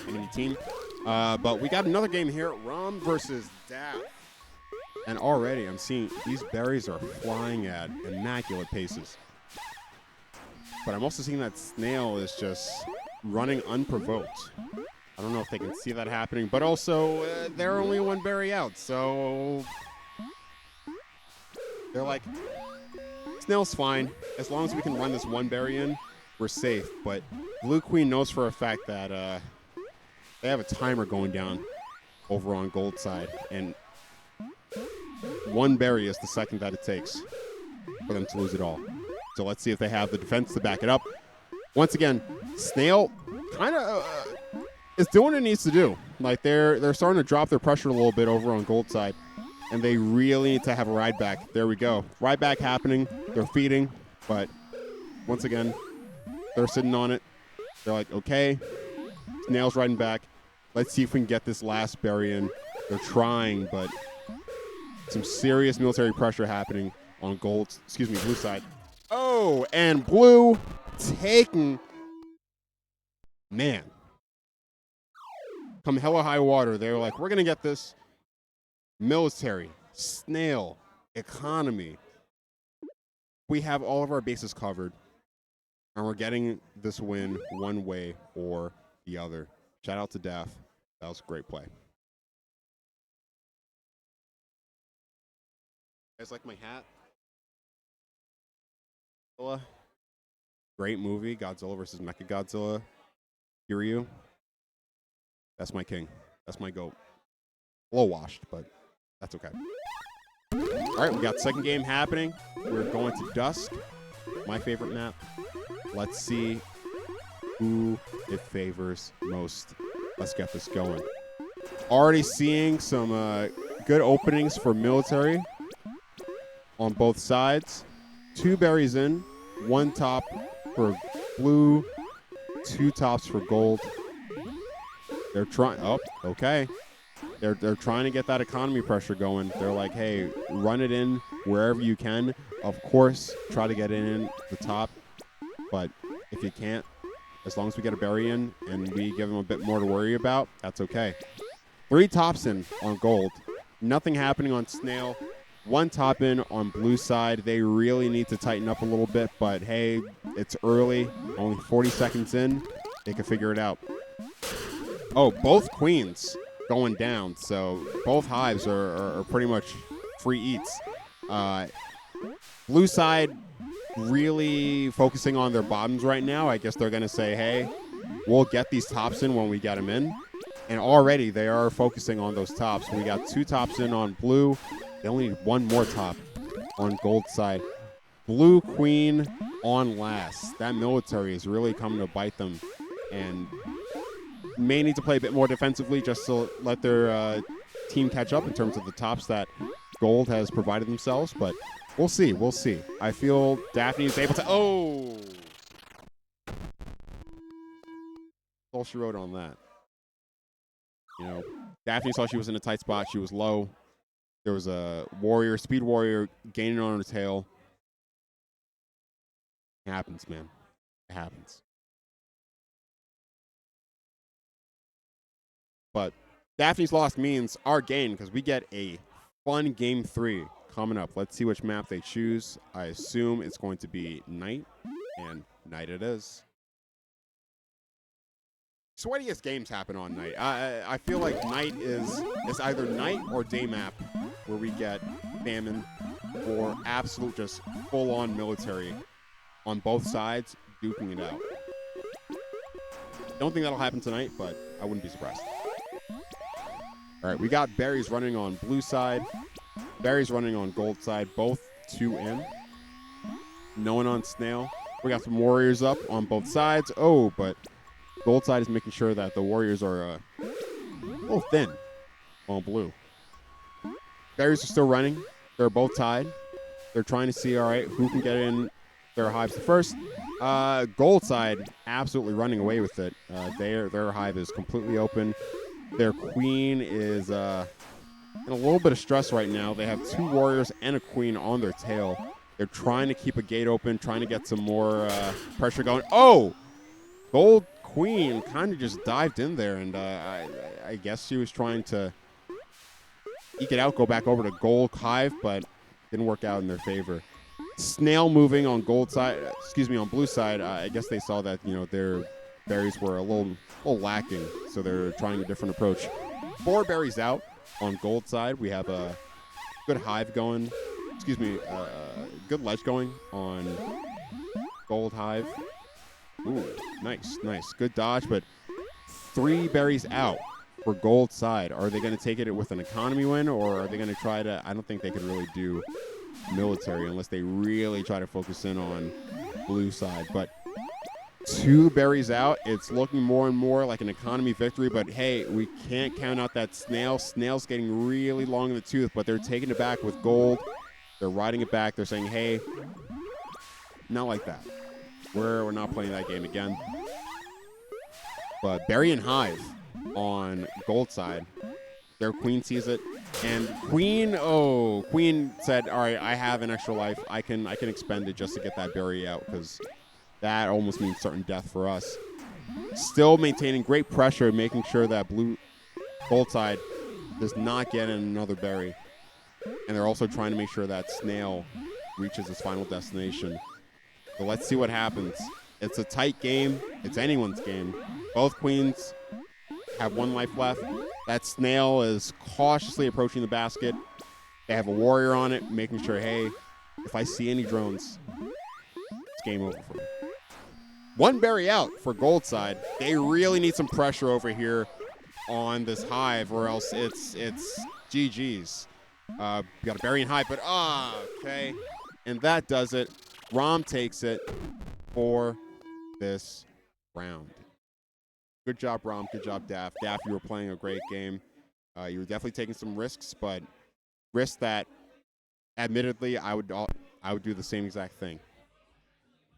Speaker 4: enemy team. But we got another game here. Rom versus Daff. And already I'm seeing these berries are flying at immaculate paces. But I'm also seeing that Snail is just running unprovoked. I don't know if they can see that happening, but also they're only one berry out, so they're like, Snail's fine. As long as we can run this one berry in, we're safe. But Blue Queen knows for a fact that they have a timer going down over on Gold side, and one berry is the second that it takes for them to lose it all. So let's see if they have the defense to back it up. Once again, Snail kind of is doing what it needs to do. Like they're starting to drop their pressure a little bit over on Gold side, and they really need to have a ride back. There we go. Ride back happening. They're feeding, but once again, they're sitting on it. They're like, okay, Snail's riding back. Let's see if we can get this last berry in. They're trying, but some serious military pressure happening on Blue side. Oh, and Blue taking, man. Come hella high water, they were like, we're going to get this. Military, Snail, economy. We have all of our bases covered, and we're getting this win one way or the other. Shout out to Daff. That was a great play. You guys like my hat? Godzilla. Great movie, Godzilla versus Mechagodzilla. Kiryu. That's my king. That's my goat. A little washed, but that's okay. All right, we got second game happening. We're going to Dusk, my favorite map. Let's see who it favors most. Let's get this going. Already seeing some good openings for military on both sides. 2 berries in, 1 top for Blue, 2 tops for Gold. They're trying. Oh, okay. They're trying to get that economy pressure going. They're like, hey, run it in wherever you can. Of course, try to get it in the top. But if you can't, as long as we get a berry in and we give them a bit more to worry about, that's okay. 3 tops in on Gold. Nothing happening on Snail. 1 top in on Blue side. They really need to tighten up a little bit, but hey, it's early. Only 40 seconds in. They can figure it out. Oh, both queens going down, so both hives are pretty much free eats. Blue side really focusing on their bottoms right now. I guess they're going to say, hey, we'll get these tops in when we get them in. And already they are focusing on those tops. We got 2 tops in on Blue. They only need 1 more top on Gold side. Blue Queen on last. That military is really coming to bite them, and may need to play a bit more defensively just to let their team catch up in terms of the tops that Gold has provided themselves. But we'll see. We'll see. I feel Daphne is able to. Oh! All she wrote on that. You know, Daphne saw she was in a tight spot. She was low. There was a warrior, speed warrior, gaining on her tail. It happens, man. It happens. But Daphne's loss means our gain because we get a fun game 3 coming up. Let's see which map they choose. I assume it's going to be Night, and Night it is. Sweatiest games happen on Night. I feel like Night is either night or day map where we get famine or absolute just full-on military on both sides, duking it out. Don't think that'll happen tonight, but I wouldn't be surprised. All right, we got berries running on blue side, berries running on gold side, both 2 in. No one on snail. We got some warriors up on both sides. Oh, but gold side is making sure that the warriors are a little thin on blue. Berries are still running. They're both tied. They're trying to see, all right, who can get in their hives first. Gold side absolutely running away with it. Their hive is completely open. Their queen is in a little bit of stress right now. They have 2 warriors and a queen on their tail. They're trying to keep a gate open, trying to get some more pressure going. Oh! Gold queen kind of just dived in there, and I guess she was trying to eke it out, go back over to gold hive, but didn't work out in their favor. Snail moving on gold side, on blue side. I guess they saw that, their berries were a little lacking, so they're trying a different approach. 4 berries out on gold side. We have a good hive going. Good ledge going on gold hive. Ooh, nice. Good dodge, but 3 berries out for gold side. Are they going to take it with an economy win, or are they going to try to... I don't think they could really do military unless they really try to focus in on blue side. But 2 berries out. It's looking more and more like an economy victory, but hey, we can't count out that snail. Snail's getting really long in the tooth, but they're taking it back with gold. They're riding it back. They're saying, hey, not like that. We're not playing that game again. But Berry and Hive on gold side, their queen sees it. And Queen said, all right, I have an extra life. I can expend it just to get that berry out, because that almost means certain death for us. Still maintaining great pressure, making sure that gold side does not get in another berry. And they're also trying to make sure that snail reaches its final destination. So let's see what happens. It's a tight game. It's anyone's game. Both queens have 1 life left. That snail is cautiously approaching the basket. They have a warrior on it, making sure, hey, if I see any drones, it's game over for me. 1 berry out for gold side. They really need some pressure over here on this hive, or else it's GG's. We got a berry and hive, but okay. And that does it. Rom takes it for this round. Good job, Rom. Good job, Daff. Daff, you were playing a great game. You were definitely taking some risks, but risks that, admittedly, I would do the same exact thing.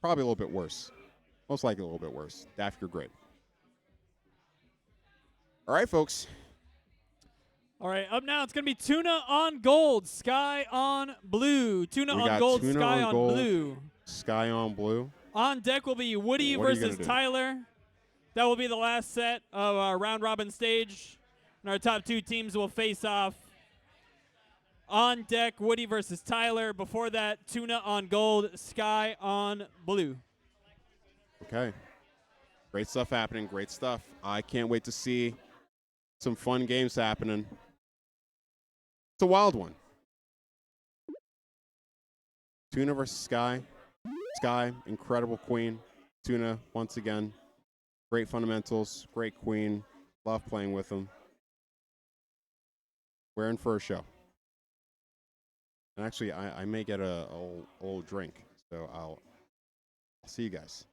Speaker 4: Probably a little bit worse. Most likely a little bit worse. Daff, you're great. All right, folks.
Speaker 1: All right, up now it's going to be Tuna on gold, Sky on blue. Tuna on gold, Sky on blue.
Speaker 4: Sky on blue.
Speaker 1: On deck will be Woody versus Tyler. That will be the last set of our round-robin stage. And our top 2 teams will face off. On deck, Woody versus Tyler. Before that, Tuna on gold, Sky on blue.
Speaker 4: Okay. Great stuff happening. Great stuff. I can't wait to see some fun games happening. It's a wild one. Tuna versus Sky. Sky, incredible queen. Tuna, once again, great fundamentals, great queen. Love playing with them. We're in for a show. And actually, I may get a little drink, so I'll see you guys.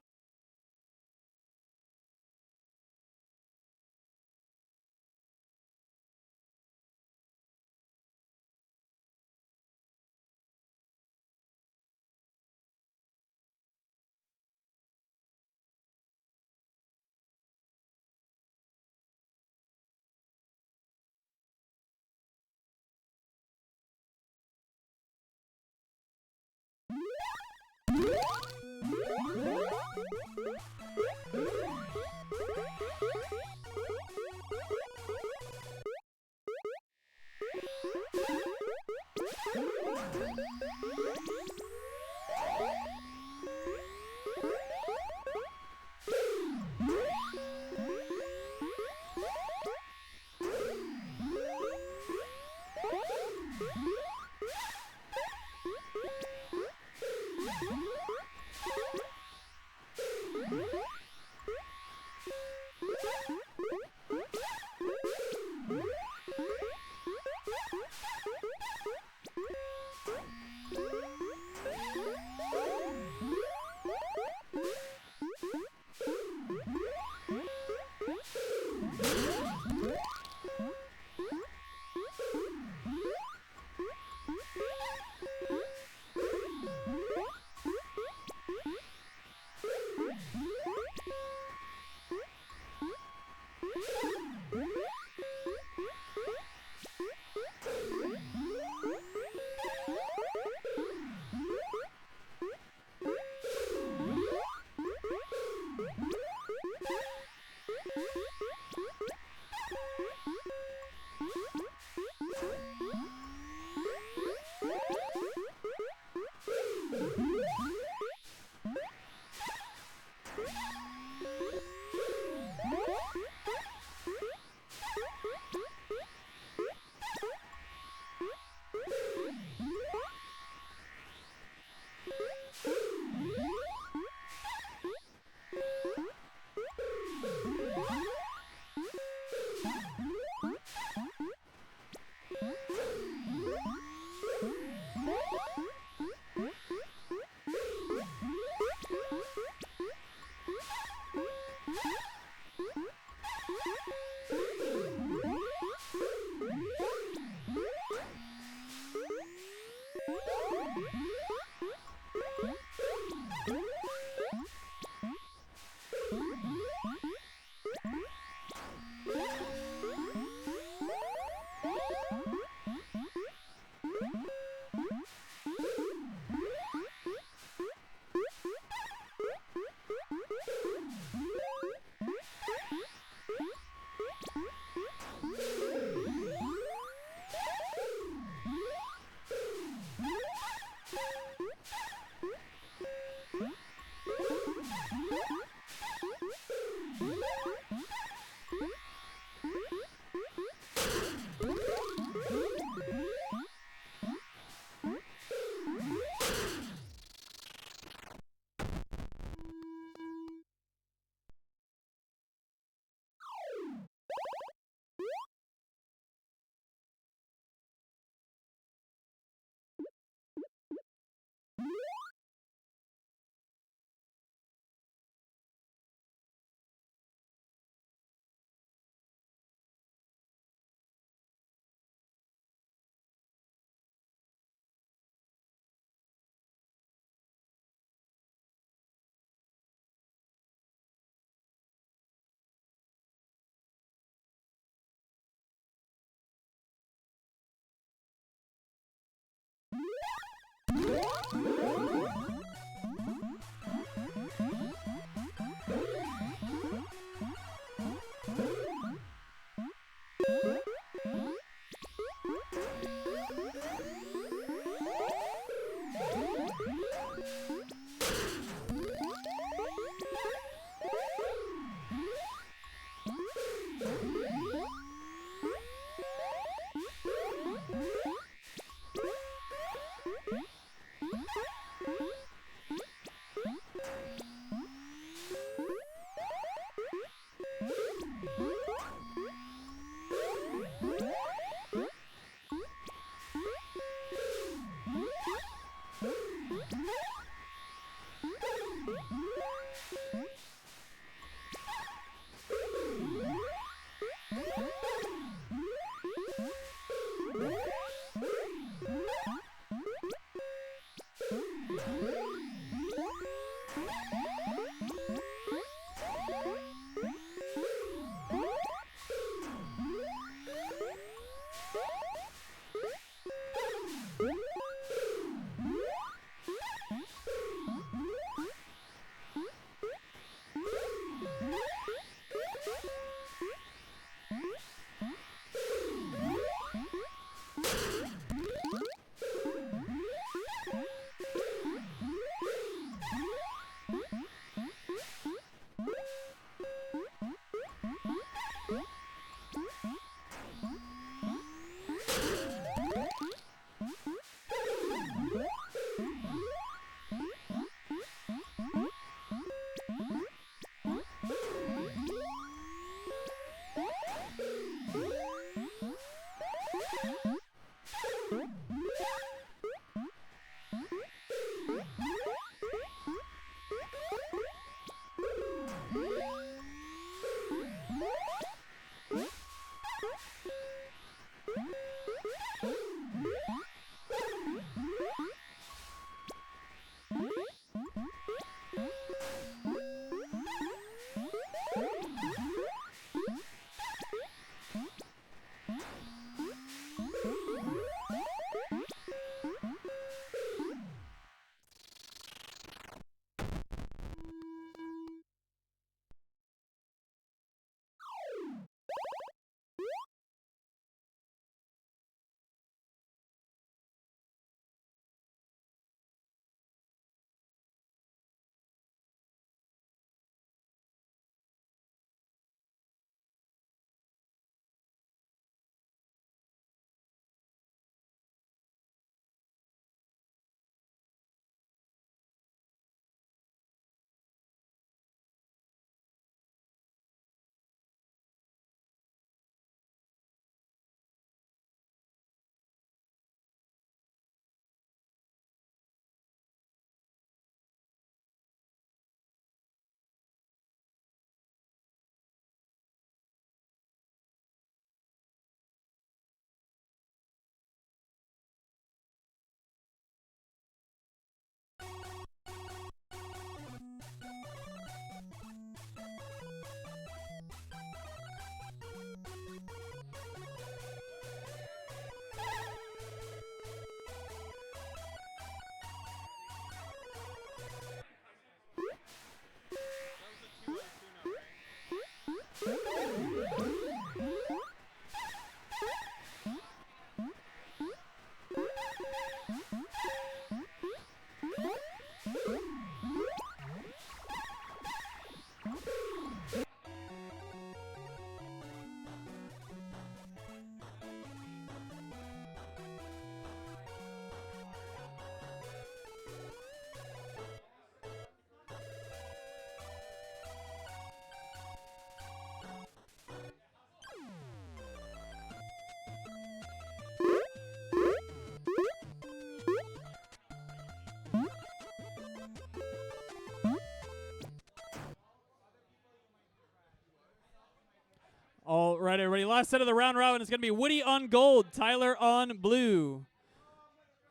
Speaker 1: All right, everybody. Last set of the round robin is going to be Woody on gold, Tyler on blue.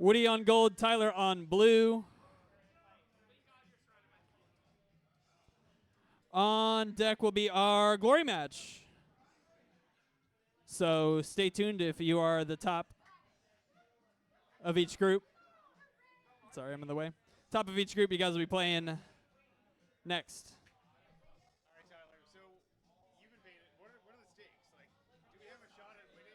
Speaker 1: Woody on gold, Tyler on blue. On deck will be our glory match. So stay tuned if you are the top of each group. Sorry, I'm in the way. Top of each group, you guys will be playing next.
Speaker 3: All right, Tyler. So you've been painted. What are the stakes? Like, do we have a shot at winning?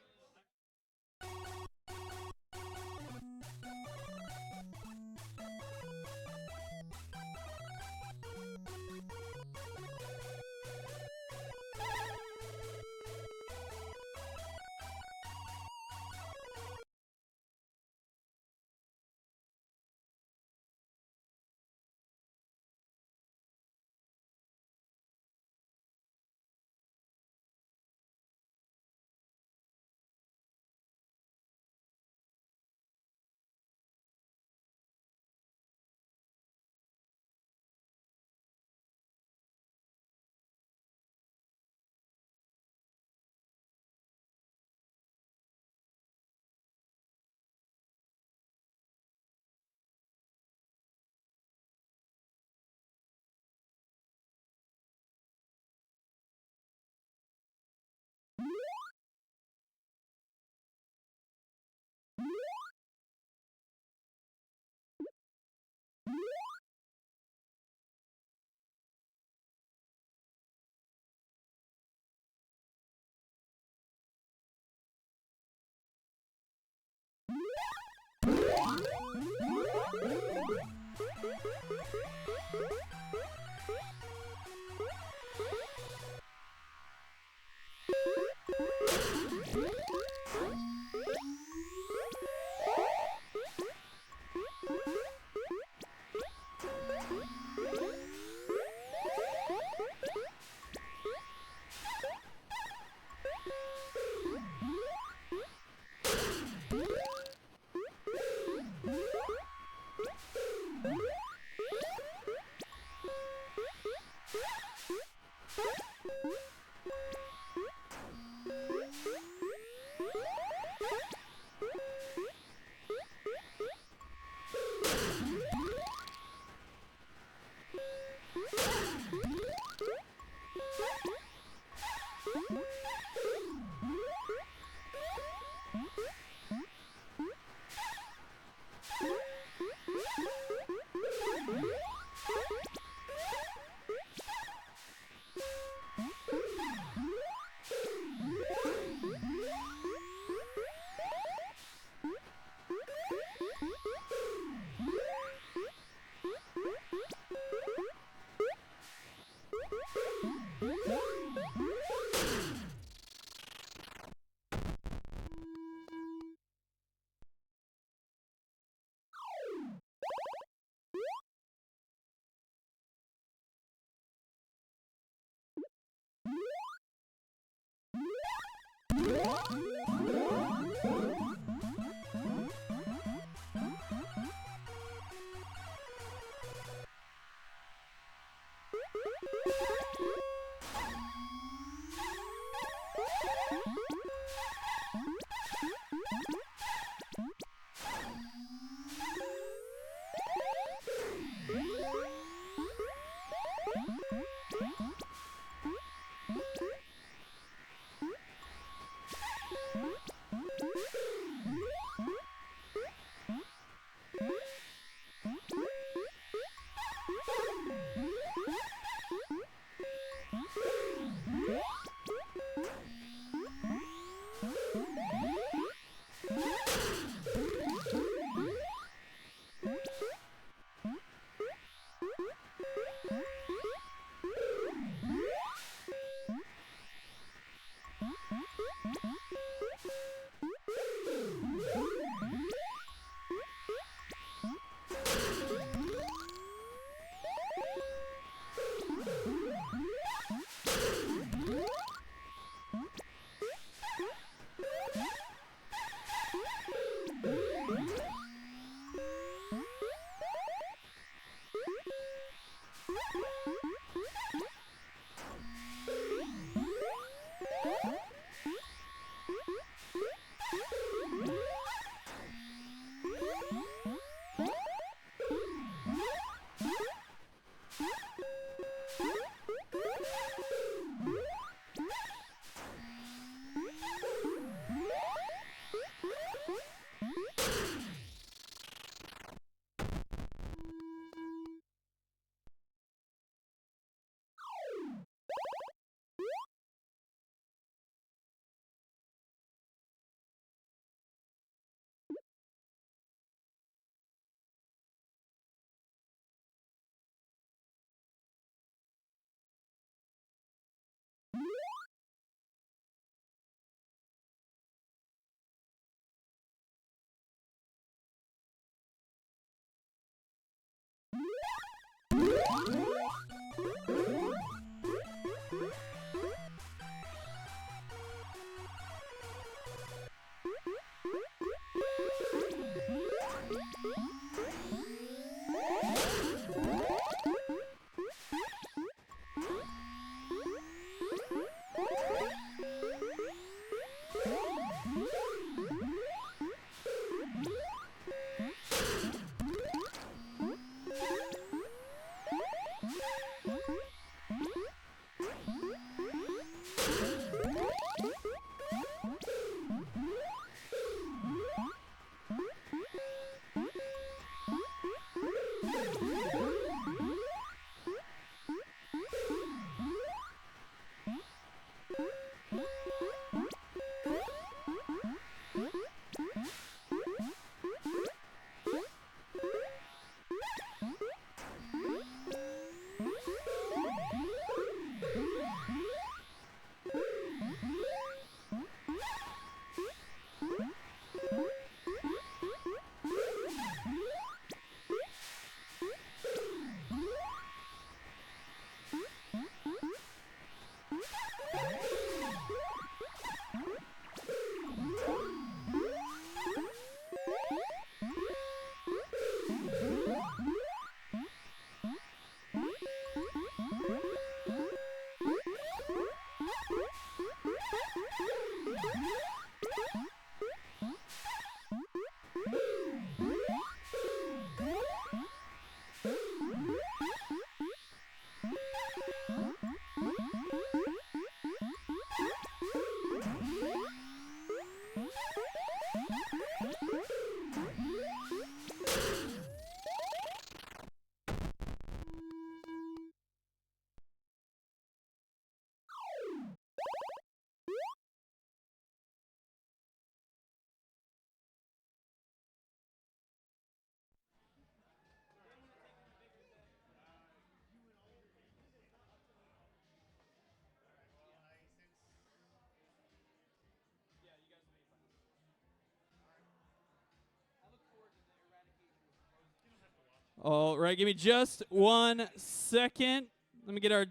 Speaker 1: All right, give me just 1 second. Let me get our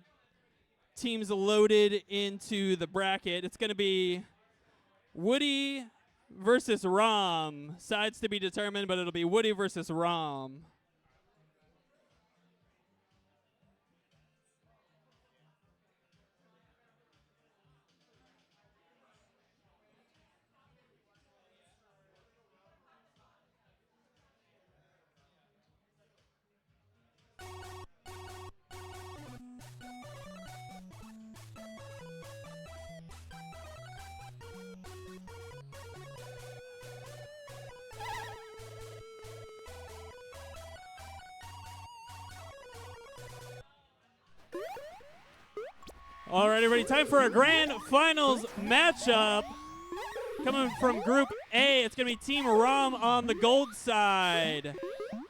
Speaker 1: teams loaded into the bracket. It's going to be Woody versus Rom. Sides to be determined, but it'll be Woody versus Rom. All right, everybody, time for a grand finals matchup. Coming from Group A, it's going to be Team Rom on the gold side.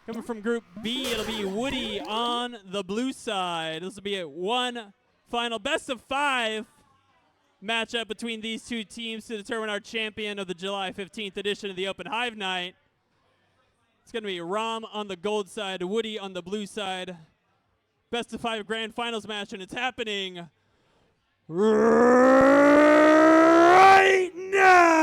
Speaker 1: Coming from Group B, it'll be Woody on the blue side. This will be a one final best of 5 matchup between these two teams to determine our champion of the July 15th edition of the Open Hive Night. It's going to be Rom on the gold side, Woody on the blue side. Best of 5 grand finals match, and it's happening right now.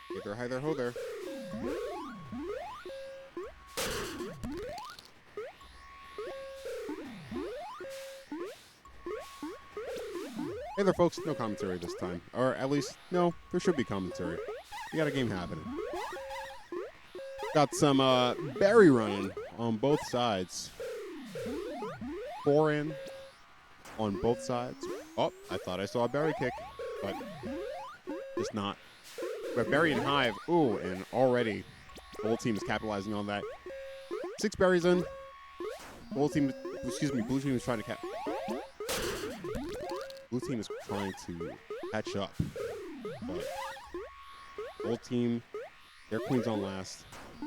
Speaker 4: Hey there, hi there, ho there. Hey there, folks. No commentary this time. Or at least, no, there should be commentary. We got a game happening. Got some berry running on both sides. 4 in on both sides. Oh, I thought I saw a berry kick, but just not. But berry and Hive. Ooh, and already the whole team is capitalizing on that. 6 berries in. The whole team, excuse me, blue team is trying to Blue team is trying to catch up, but old team, their queen's on last.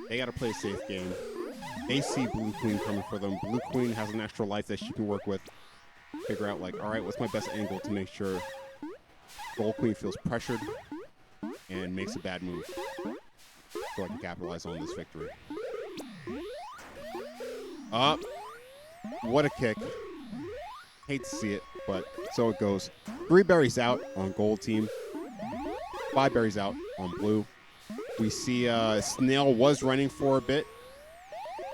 Speaker 4: They got to play a safe game. They see blue queen coming for them. Blue queen has an extra life that she can work with. Figure out like, all right, what's my best angle to make sure gold queen feels pressured and makes a bad move, so I can capitalize on this victory. Up, what a kick! Hate to see it, but so it goes. 3 berries out on gold team. 5 berries out on blue. We see Snail was running for a bit.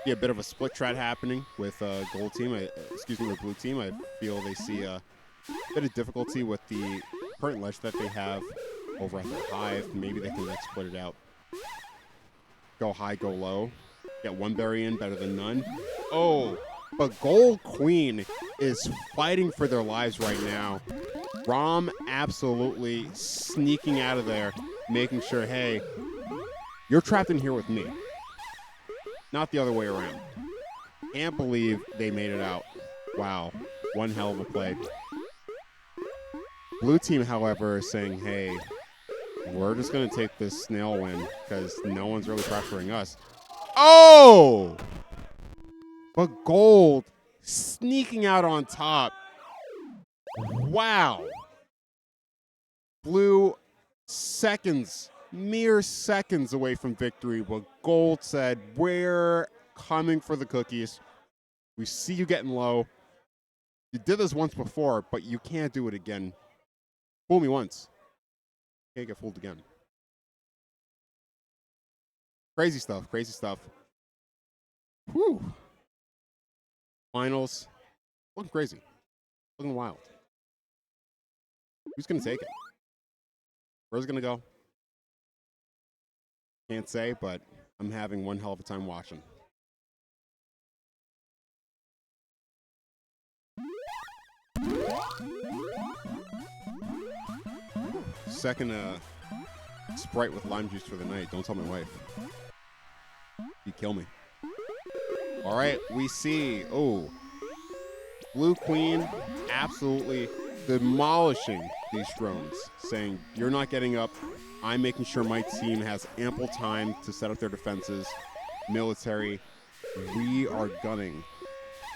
Speaker 4: See a bit of a split strat happening with gold team. Excuse me, with blue team. I feel they see a bit of difficulty with the current ledge that they have over at the Hive. Maybe they can split it out. Go high, go low. Get 1 berry in, better than none. Oh, but gold queen is fighting for their lives right now. Rom absolutely sneaking out of there, making sure, hey, you're trapped in here with me. Not the other way around. Can't believe they made it out. Wow, one hell of a play. Blue team, however, is saying, hey, we're just going to take this snail win because no one's really pressuring us. Oh! But gold sneaking out on top. Wow. Blue seconds, mere seconds away from victory, but gold said, we're coming for the cookies. We see you getting low. You did this once before, but you can't do it again. Fool me once. Can't get fooled again. Crazy stuff, crazy stuff. Whew. Finals. Looking crazy. Looking wild. Who's going to take it? Where's it going to go? Can't say, but I'm having one hell of a time watching. Second Sprite with lime juice for the night. Don't tell my wife. You kill me. All right, we see. Oh, Blue Queen absolutely demolishing these drones, saying, you're not getting up. I'm making sure my team has ample time to set up their defenses. Military, we are gunning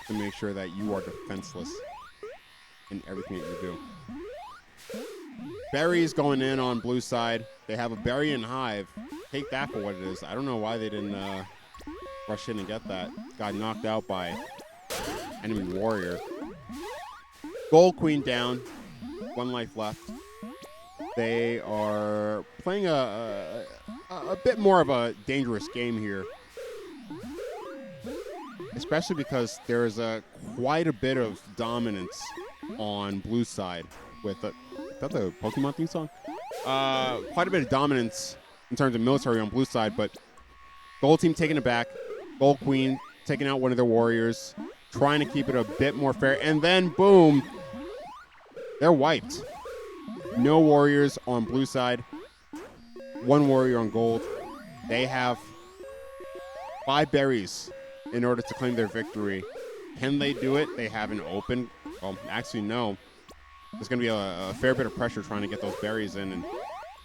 Speaker 4: to make sure that you are defenseless in everything that you do. Berries going in on blue side. They have a berry and Hive. Take that for what it is. I don't know why they didn't rush in and get that. Got knocked out by enemy warrior. Gold Queen down. 1 life left. They are playing a bit more of a dangerous game here. Especially because there is quite a bit of dominance on blue side with is that the Pokemon theme song? Quite a bit of dominance in terms of military on blue side, but gold team taking it back. Gold Queen taking out one of their warriors, trying to keep it a bit more fair, and then boom, they're wiped. No warriors on blue side, 1 warrior on gold. They have 5 berries in order to claim their victory. Can they do it? They have an open. Well, actually, no. There's going to be a fair bit of pressure trying to get those berries in, and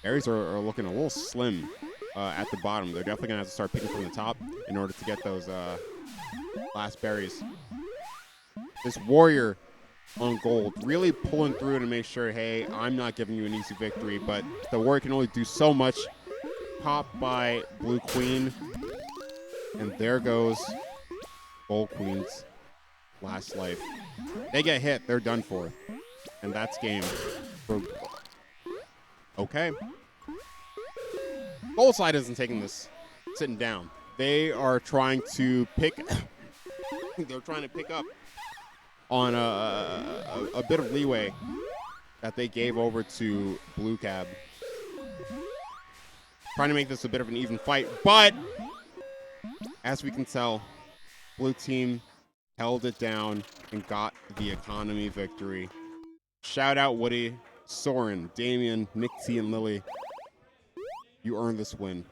Speaker 4: berries are looking a little slim at the bottom. They're definitely going to have to start picking from the top in order to get those last berries. This warrior on gold really pulling through to make sure, hey, I'm not giving you an easy victory, but the warrior can only do so much. Pop by blue queen, and there goes gold queen's last life. They get hit, they're done for, and that's game. Okay. Gold side isn't taking this sitting down. They are trying to pick they're trying to pick up on a bit of leeway that they gave over to blue cab. Trying to make this a bit of an even fight, but as we can tell, blue team held it down and got the economy victory. Shout out Woody, Soren, Damien, Nick T, and Lily. You earned this win.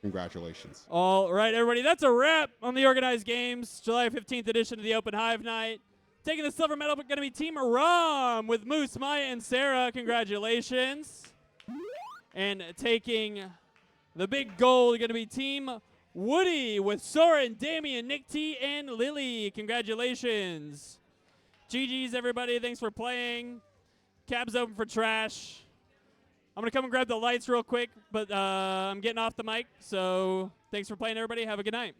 Speaker 4: Congratulations.
Speaker 1: All right, everybody, that's a wrap on the Organized Games, July 15th edition of the Open Hive Night. Taking the silver medal, going to be Team Aram with Moose, Maya, and Sarah. Congratulations. And taking the big gold, going to be Team Woody with Soren, Damien, Nick T, and Lily. Congratulations. GG's, everybody. Thanks for playing. Cab's open for trash. I'm going to come and grab the lights real quick, but I'm getting off the mic. So thanks for playing, everybody. Have a good night.